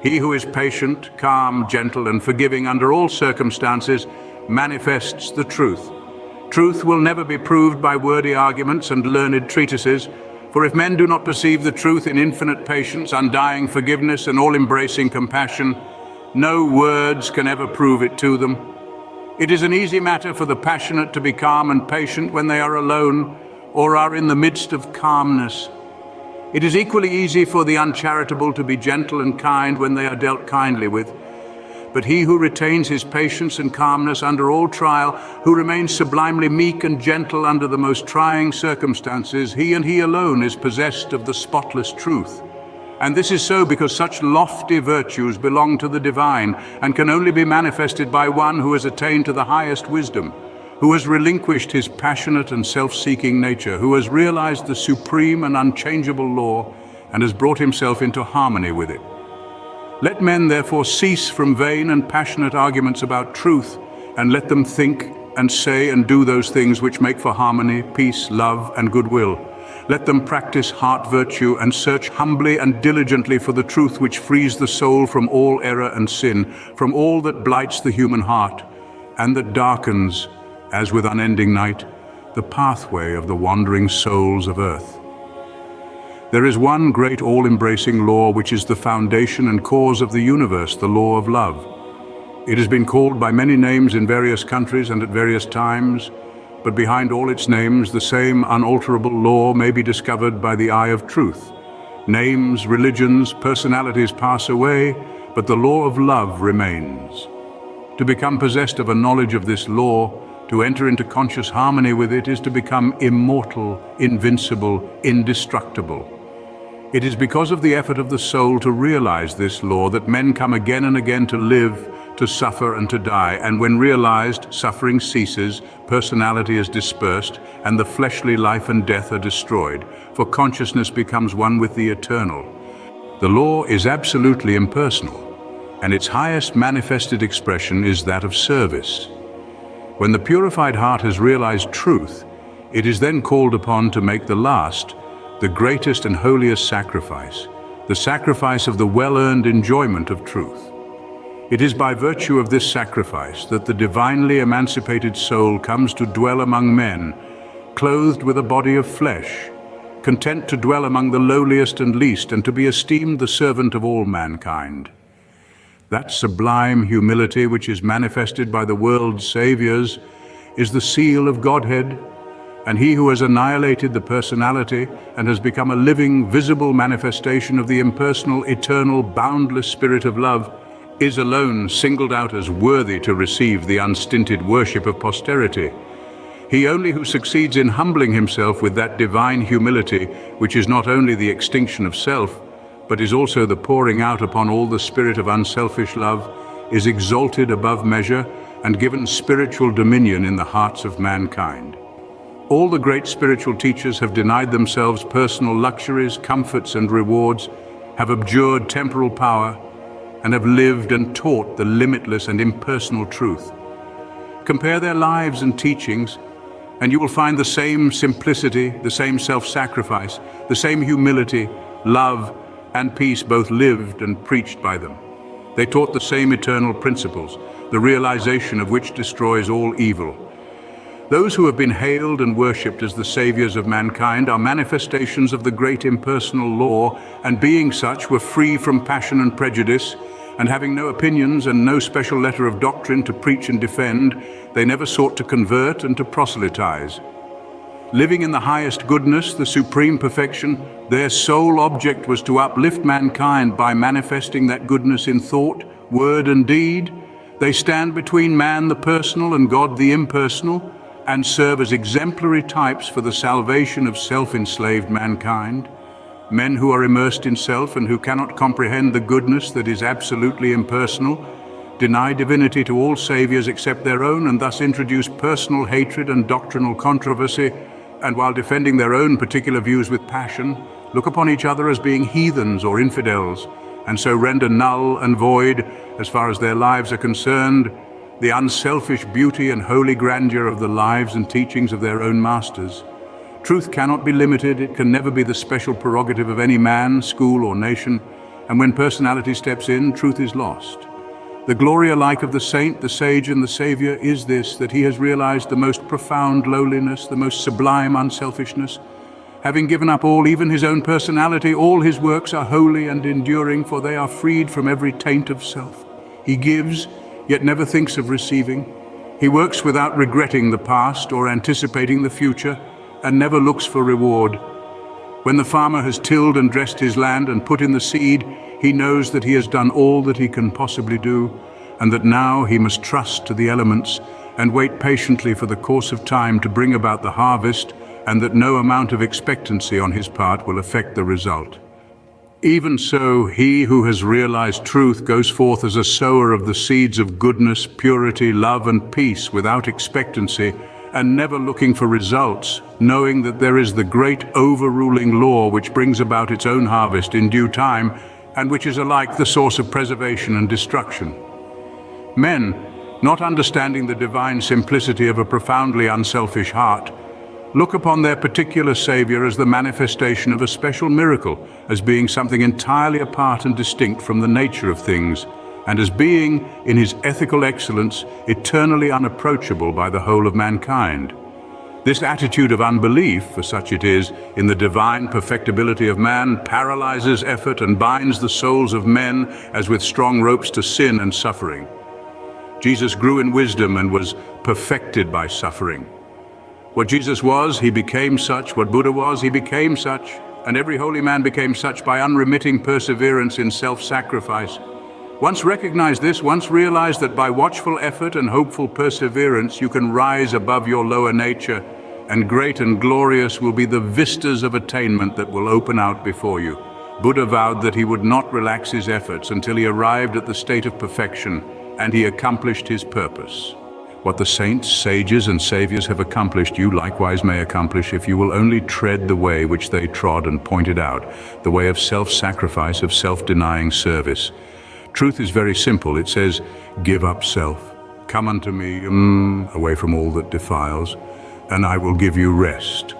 He who is patient, calm, gentle, and forgiving under all circumstances manifests the truth. Truth will never be proved by wordy arguments and learned treatises, for if men do not perceive the truth in infinite patience, undying forgiveness, and all-embracing compassion, no words can ever prove it to them. It is an easy matter for the passionate to be calm and patient when they are alone or are in the midst of calmness. It is equally easy for the uncharitable to be gentle and kind when they are dealt kindly with. But he who retains his patience and calmness under all trial, who remains sublimely meek and gentle under the most trying circumstances, he and he alone is possessed of the spotless truth. And this is so because such lofty virtues belong to the divine and can only be manifested by one who has attained to the highest wisdom, who has relinquished his passionate and self-seeking nature, who has realized the supreme and unchangeable law and has brought himself into harmony with it. Let men therefore cease from vain and passionate arguments about truth, and let them think and say and do those things which make for harmony, peace, love, and goodwill. Let them practice heart virtue and search humbly and diligently for the truth which frees the soul from all error and sin, from all that blights the human heart, and that darkens, as with unending night, the pathway of the wandering souls of earth. There is one great all-embracing law which is the foundation and cause of the universe, the law of love. It has been called by many names in various countries and at various times, but behind all its names, the same unalterable law may be discovered by the eye of truth. Names, religions, personalities pass away, but the law of love remains. To become possessed of a knowledge of this law, to enter into conscious harmony with it, is to become immortal, invincible, indestructible. It is because of the effort of the soul to realize this law that men come again and again to live, to suffer and to die, and when realized, suffering ceases, personality is dispersed, and the fleshly life and death are destroyed, for consciousness becomes one with the eternal. The law is absolutely impersonal, and its highest manifested expression is that of service. When the purified heart has realized truth, it is then called upon to make the last, the greatest and holiest sacrifice, the sacrifice of the well-earned enjoyment of truth. It is by virtue of this sacrifice that the divinely emancipated soul comes to dwell among men, clothed with a body of flesh, content to dwell among the lowliest and least, and to be esteemed the servant of all mankind. That sublime humility which is manifested by the world's saviors is the seal of Godhead, and he who has annihilated the personality and has become a living, visible manifestation of the impersonal, eternal, boundless spirit of love is alone singled out as worthy to receive the unstinted worship of posterity. He only who succeeds in humbling himself with that divine humility, which is not only the extinction of self, but is also the pouring out upon all the spirit of unselfish love, is exalted above measure and given spiritual dominion in the hearts of mankind. All the great spiritual teachers have denied themselves personal luxuries, comforts, and rewards, have abjured temporal power, and have lived and taught the limitless and impersonal truth. Compare their lives and teachings, and you will find the same simplicity, the same self-sacrifice, the same humility, love, and peace both lived and preached by them. They taught the same eternal principles, the realization of which destroys all evil. Those who have been hailed and worshipped as the saviors of mankind are manifestations of the great impersonal law, and being such were free from passion and prejudice, and having no opinions and no special letter of doctrine to preach and defend, they never sought to convert and to proselytize. Living in the highest goodness, the supreme perfection, their sole object was to uplift mankind by manifesting that goodness in thought, word, and deed. They stand between man the personal and God the impersonal, and serve as exemplary types for the salvation of self-enslaved mankind. Men who are immersed in self and who cannot comprehend the goodness that is absolutely impersonal, deny divinity to all saviors except their own, and thus introduce personal hatred and doctrinal controversy, and while defending their own particular views with passion, look upon each other as being heathens or infidels, and so render null and void, as far as their lives are concerned, the unselfish beauty and holy grandeur of the lives and teachings of their own masters. Truth cannot be limited, it can never be the special prerogative of any man, school, or nation, and when personality steps in, truth is lost. The glory alike of the saint, the sage, and the savior is this, that he has realized the most profound lowliness, the most sublime unselfishness. Having given up all, even his own personality, all his works are holy and enduring, for they are freed from every taint of self. He gives, yet never thinks of receiving. He works without regretting the past or anticipating the future, and never looks for reward. When the farmer has tilled and dressed his land and put in the seed, he knows that he has done all that he can possibly do, and that now he must trust to the elements and wait patiently for the course of time to bring about the harvest, and that no amount of expectancy on his part will affect the result. Even so, he who has realized truth goes forth as a sower of the seeds of goodness, purity, love, and peace without expectancy, and never looking for results, knowing that there is the great overruling law which brings about its own harvest in due time, and which is alike the source of preservation and destruction. Men, not understanding the divine simplicity of a profoundly unselfish heart, look upon their particular Savior as the manifestation of a special miracle, as being something entirely apart and distinct from the nature of things, and as being, in his ethical excellence, eternally unapproachable by the whole of mankind. This attitude of unbelief, for such it is, in the divine perfectibility of man, paralyzes effort and binds the souls of men as with strong ropes to sin and suffering. Jesus grew in wisdom and was perfected by suffering. What Jesus was, he became such. What Buddha was, he became such. And every holy man became such by unremitting perseverance in self-sacrifice. Once recognize this, once realize that by watchful effort and hopeful perseverance you can rise above your lower nature, and great and glorious will be the vistas of attainment that will open out before you. Buddha vowed that he would not relax his efforts until he arrived at the state of perfection, and he accomplished his purpose. What the saints, sages, and saviors have accomplished, you likewise may accomplish if you will only tread the way which they trod and pointed out, the way of self-sacrifice, of self-denying service. Truth is very simple. It says, give up self. Come unto me, away from all that defiles, and I will give you rest.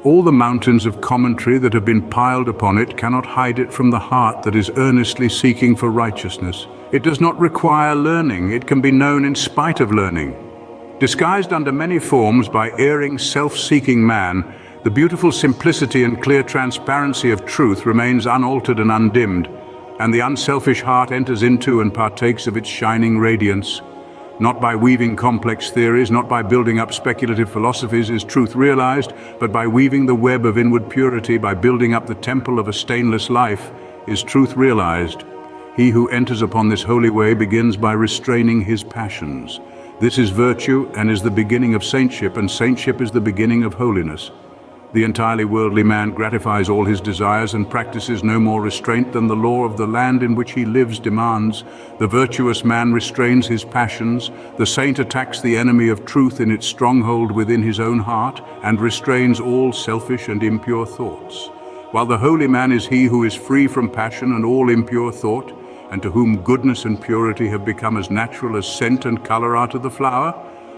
All the mountains of commentary that have been piled upon it cannot hide it from the heart that is earnestly seeking for righteousness. It does not require learning. It can be known in spite of learning. Disguised under many forms by erring, self-seeking man, the beautiful simplicity and clear transparency of truth remains unaltered and undimmed, and the unselfish heart enters into and partakes of its shining radiance. Not by weaving complex theories, not by building up speculative philosophies is truth realized, but by weaving the web of inward purity, by building up the temple of a stainless life, is truth realized. He who enters upon this holy way begins by restraining his passions. This is virtue and is the beginning of saintship, and saintship is the beginning of holiness. The entirely worldly man gratifies all his desires and practices no more restraint than the law of the land in which he lives demands. The virtuous man restrains his passions. The saint attacks the enemy of truth in its stronghold within his own heart and restrains all selfish and impure thoughts. While the holy man is he who is free from passion and all impure thought, and to whom goodness and purity have become as natural as scent and color are to the flower,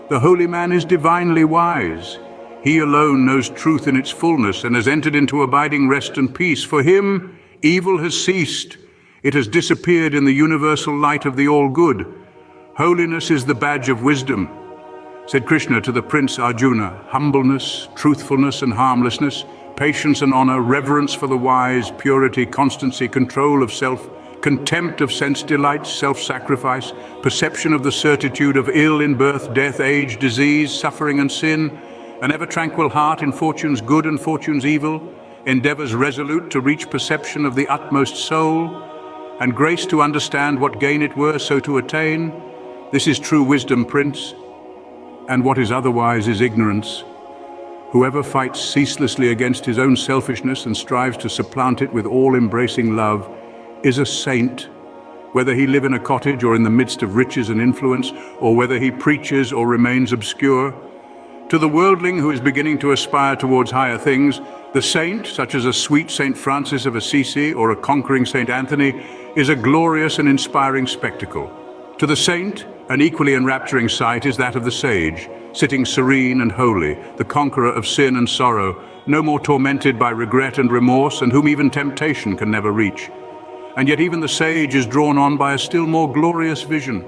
the holy man is divinely wise. He alone knows truth in its fullness and has entered into abiding rest and peace. For him, evil has ceased. It has disappeared in the universal light of the all-good. Holiness is the badge of wisdom. Said Krishna to the prince Arjuna, humbleness, truthfulness and harmlessness, patience and honor, reverence for the wise, purity, constancy, control of self, contempt of sense delights, self-sacrifice, perception of the certitude of ill in birth, death, age, disease, suffering and sin, an ever-tranquil heart in fortune's good and fortune's evil, endeavors resolute to reach perception of the utmost soul, and grace to understand what gain it were so to attain. This is true wisdom, Prince, and what is otherwise is ignorance. Whoever fights ceaselessly against his own selfishness and strives to supplant it with all-embracing love is a saint, whether he live in a cottage or in the midst of riches and influence, or whether he preaches or remains obscure. To the worldling who is beginning to aspire towards higher things, the saint, such as a sweet Saint Francis of Assisi or a conquering Saint Anthony, is a glorious and inspiring spectacle. To the saint, an equally enrapturing sight is that of the sage, sitting serene and holy, the conqueror of sin and sorrow, no more tormented by regret and remorse, and whom even temptation can never reach. And yet even the sage is drawn on by a still more glorious vision,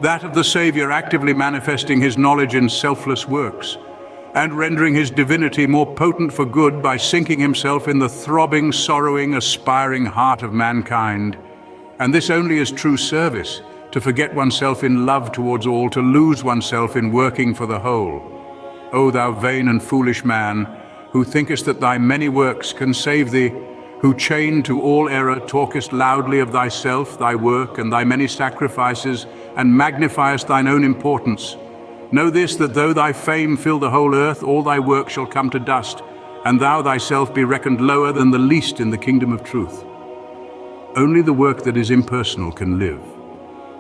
that of the Savior actively manifesting his knowledge in selfless works, and rendering his divinity more potent for good by sinking himself in the throbbing, sorrowing, aspiring heart of mankind. And this only is true service, to forget oneself in love towards all, to lose oneself in working for the whole. O thou vain and foolish man, who thinkest that thy many works can save thee, who chained to all error talkest loudly of thyself, thy work, and thy many sacrifices, and magnifiest thine own importance. Know this, that though thy fame fill the whole earth, all thy work shall come to dust, and thou thyself be reckoned lower than the least in the kingdom of truth. Only the work that is impersonal can live.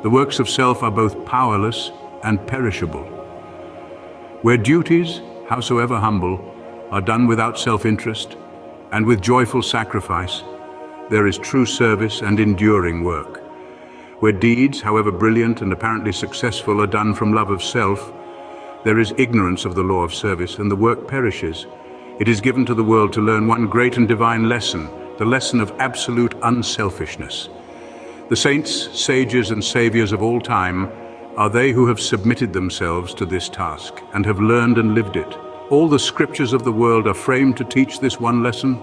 The works of self are both powerless and perishable. Where duties, howsoever humble, are done without self-interest, and with joyful sacrifice, there is true service and enduring work. Where deeds, however brilliant and apparently successful, are done from love of self, there is ignorance of the law of service, and the work perishes. It is given to the world to learn one great and divine lesson, the lesson of absolute unselfishness. The saints, sages, and saviors of all time are they who have submitted themselves to this task and have learned and lived it. All the scriptures of the world are framed to teach this one lesson.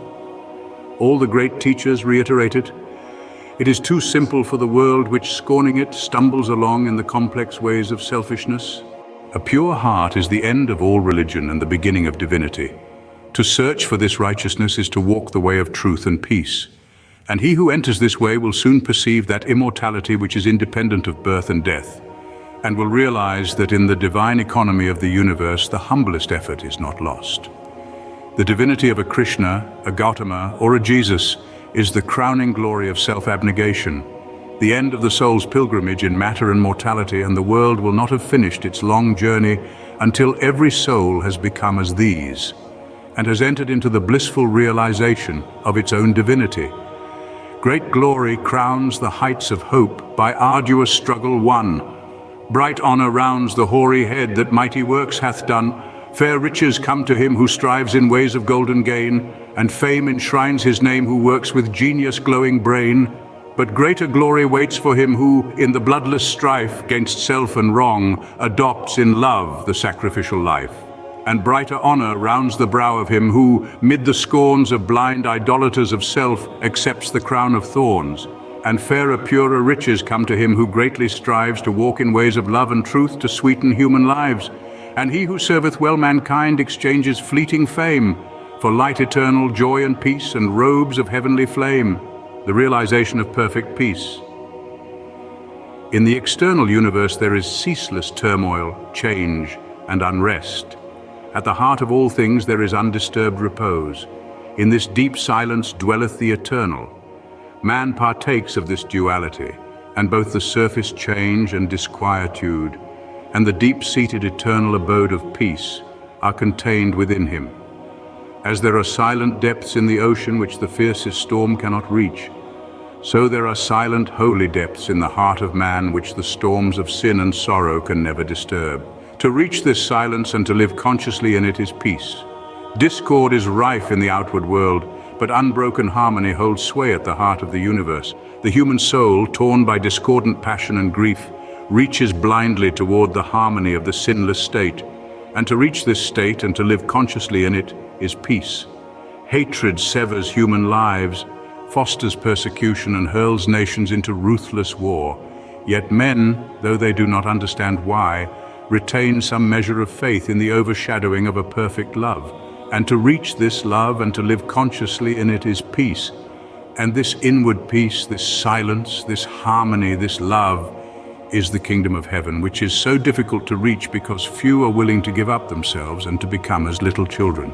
All the great teachers reiterate it. It is too simple for the world which, scorning it, stumbles along in the complex ways of selfishness. A pure heart is the end of all religion and the beginning of divinity. To search for this righteousness is to walk the way of truth and peace. And he who enters this way will soon perceive that immortality which is independent of birth and death, and will realize that in the divine economy of the universe, the humblest effort is not lost. The divinity of a Krishna, a Gautama, or a Jesus is the crowning glory of self-abnegation, the end of the soul's pilgrimage in matter and mortality, and the world will not have finished its long journey until every soul has become as these, and has entered into the blissful realization of its own divinity. Great glory crowns the heights of hope by arduous struggle won. Bright honor rounds the hoary head that mighty works hath done. Fair riches come to him who strives in ways of golden gain, and fame enshrines his name who works with genius glowing brain. But greater glory waits for him who, in the bloodless strife gainst self and wrong, adopts in love the sacrificial life. And brighter honor rounds the brow of him who, mid the scorns of blind idolaters of self, accepts the crown of thorns. And fairer, purer riches come to him who greatly strives to walk in ways of love and truth to sweeten human lives. And he who serveth well mankind exchanges fleeting fame for light eternal, joy and peace, and robes of heavenly flame, the realization of perfect peace. In the external universe there is ceaseless turmoil, change, and unrest. At the heart of all things there is undisturbed repose. In this deep silence dwelleth the eternal. Man partakes of this duality, and both the surface change and disquietude, and the deep-seated eternal abode of peace are contained within him. As there are silent depths in the ocean which the fiercest storm cannot reach, so there are silent, holy depths in the heart of man which the storms of sin and sorrow can never disturb. To reach this silence and to live consciously in it is peace. Discord is rife in the outward world, but unbroken harmony holds sway at the heart of the universe. The human soul, torn by discordant passion and grief, reaches blindly toward the harmony of the sinless state. And to reach this state and to live consciously in it is peace. Hatred severs human lives, fosters persecution, and hurls nations into ruthless war. Yet men, though they do not understand why, retain some measure of faith in the overshadowing of a perfect love. And to reach this love and to live consciously in it is peace. And this inward peace, this silence, this harmony, this love, is the kingdom of heaven, which is so difficult to reach because few are willing to give up themselves and to become as little children.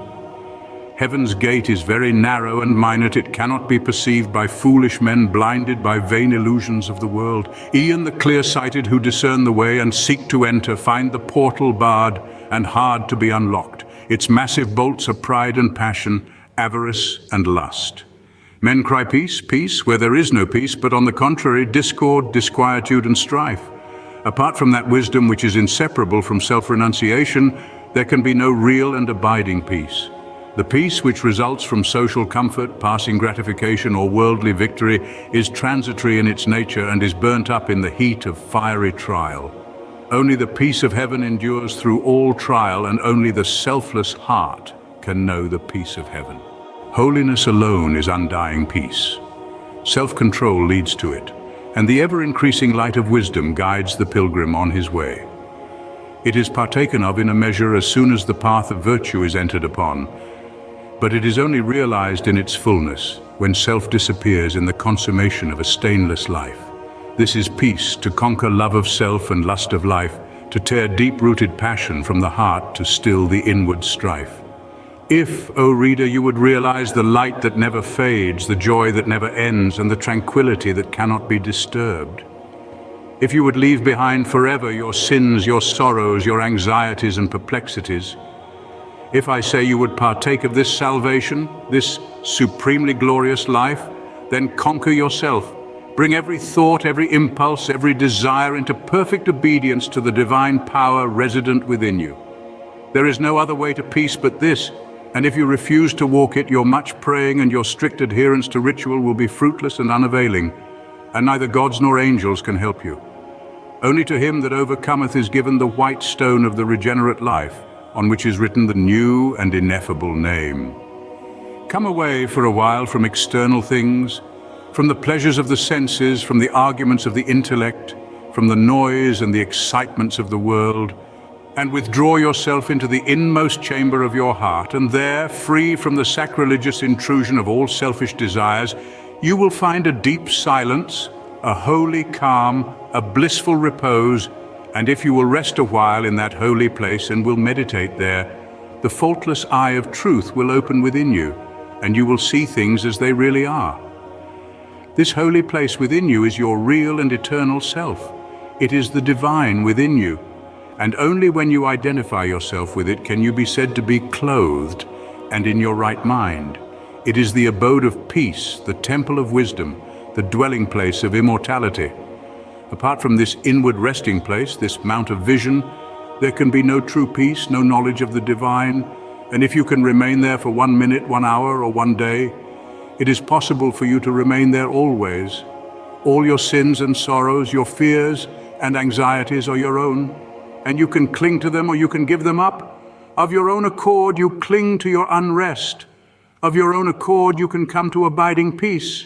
Heaven's gate is very narrow and minute. It cannot be perceived by foolish men blinded by vain illusions of the world. E'en the clear-sighted who discern the way and seek to enter find the portal barred and hard to be unlocked. Its massive bolts are pride and passion, avarice and lust. Men cry peace, peace, where there is no peace, but on the contrary, discord, disquietude and strife. Apart from that wisdom which is inseparable from self-renunciation, there can be no real and abiding peace. The peace which results from social comfort, passing gratification or worldly victory is transitory in its nature and is burnt up in the heat of fiery trial. Only the peace of heaven endures through all trial, and only the selfless heart can know the peace of heaven. Holiness alone is undying peace. Self-control leads to it, and the ever-increasing light of wisdom guides the pilgrim on his way. It is partaken of in a measure as soon as the path of virtue is entered upon, but it is only realized in its fullness when self disappears in the consummation of a stainless life. This is peace, to conquer love of self and lust of life, to tear deep-rooted passion from the heart to still the inward strife. If, O reader, you would realize the light that never fades, the joy that never ends, and the tranquility that cannot be disturbed. If you would leave behind forever your sins, your sorrows, your anxieties and perplexities. If I say you would partake of this salvation, this supremely glorious life, then conquer yourself. Bring every thought, every impulse, every desire into perfect obedience to the divine power resident within you. There is no other way to peace but this, and if you refuse to walk it, your much praying and your strict adherence to ritual will be fruitless and unavailing, and neither gods nor angels can help you. Only to him that overcometh is given the white stone of the regenerate life, on which is written the new and ineffable name. Come away for a while from external things, from the pleasures of the senses, from the arguments of the intellect, from the noise and the excitements of the world, and withdraw yourself into the inmost chamber of your heart, and there, free from the sacrilegious intrusion of all selfish desires, you will find a deep silence, a holy calm, a blissful repose, and if you will rest a while in that holy place and will meditate there, the faultless eye of truth will open within you, and you will see things as they really are. This holy place within you is your real and eternal self. It is the divine within you, and only when you identify yourself with it can you be said to be clothed and in your right mind. It is the abode of peace, the temple of wisdom, the dwelling place of immortality. Apart from this inward resting place, this mount of vision, there can be no true peace, no knowledge of the divine, and if you can remain there for 1 minute, 1 hour, or 1 day, it is possible for you to remain there always. All your sins and sorrows, your fears and anxieties are your own, and you can cling to them or you can give them up. Of your own accord, you cling to your unrest. Of your own accord, you can come to abiding peace.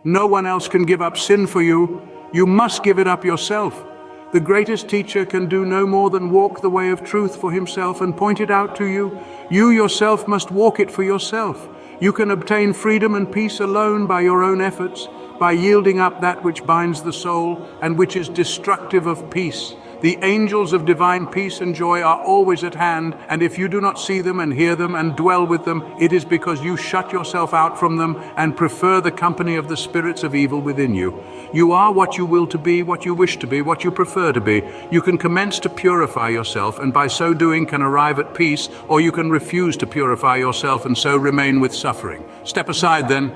No one else can give up sin for you. You must give it up yourself. The greatest teacher can do no more than walk the way of truth for himself and point it out to you. You yourself must walk it for yourself. You can obtain freedom and peace alone by your own efforts, by yielding up that which binds the soul and which is destructive of peace. The angels of divine peace and joy are always at hand, and if you do not see them and hear them and dwell with them, it is because you shut yourself out from them and prefer the company of the spirits of evil within you. You are what you will to be, what you wish to be, what you prefer to be. You can commence to purify yourself, and by so doing can arrive at peace, or you can refuse to purify yourself and so remain with suffering. Step aside then.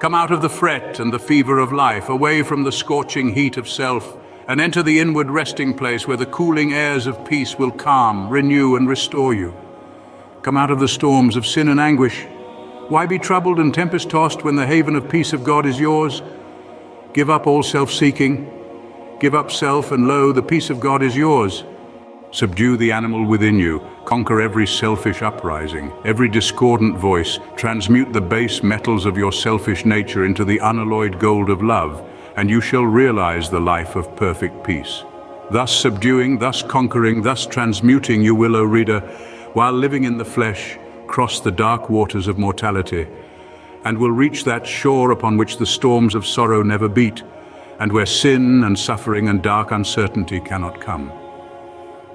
Come out of the fret and the fever of life, away from the scorching heat of self, and enter the inward resting place where the cooling airs of peace will calm, renew, and restore you. Come out of the storms of sin and anguish. Why be troubled and tempest-tossed when the haven of peace of God is yours? Give up all self-seeking. Give up self, and lo, the peace of God is yours. Subdue the animal within you. Conquer every selfish uprising, every discordant voice. Transmute the base metals of your selfish nature into the unalloyed gold of love, and you shall realize the life of perfect peace. Thus subduing, thus conquering, thus transmuting you will, O reader, while living in the flesh, cross the dark waters of mortality, and will reach that shore upon which the storms of sorrow never beat, and where sin and suffering and dark uncertainty cannot come.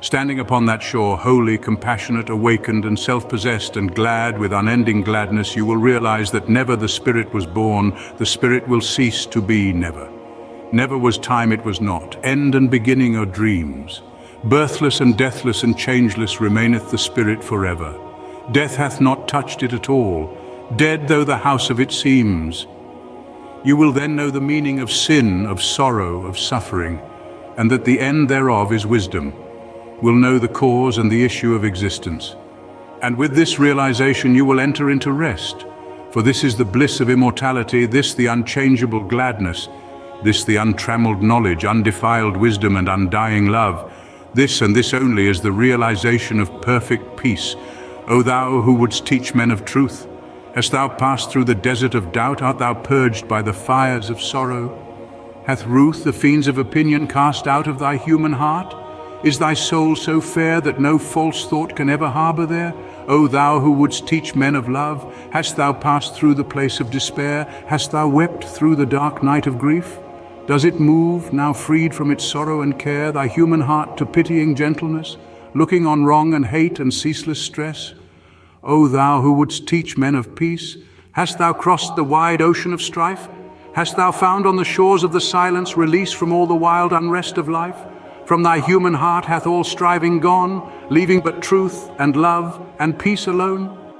Standing upon that shore, holy, compassionate, awakened, and self-possessed, and glad with unending gladness, you will realize that never the Spirit was born, the Spirit will cease to be never. Never was time it was not, end and beginning are dreams. Birthless and deathless and changeless remaineth the Spirit forever. Death hath not touched it at all, dead though the house of it seems. You will then know the meaning of sin, of sorrow, of suffering, and that the end thereof is wisdom. Will know the cause and the issue of existence. And with this realization you will enter into rest, for this is the bliss of immortality, this the unchangeable gladness, this the untrammeled knowledge, undefiled wisdom, and undying love. This and this only is the realization of perfect peace. O thou who wouldst teach men of truth, hast thou passed through the desert of doubt? Art thou purged by the fires of sorrow? Hath ruth the fiends of opinion cast out of thy human heart? Is thy soul so fair that no false thought can ever harbor there? O thou who wouldst teach men of love, hast thou passed through the place of despair? Hast thou wept through the dark night of grief? Does it move, now freed from its sorrow and care, thy human heart to pitying gentleness, looking on wrong and hate and ceaseless stress? O thou who wouldst teach men of peace, hast thou crossed the wide ocean of strife? Hast thou found on the shores of the silence release from all the wild unrest of life? From thy human heart hath all striving gone, leaving but truth and love and peace alone?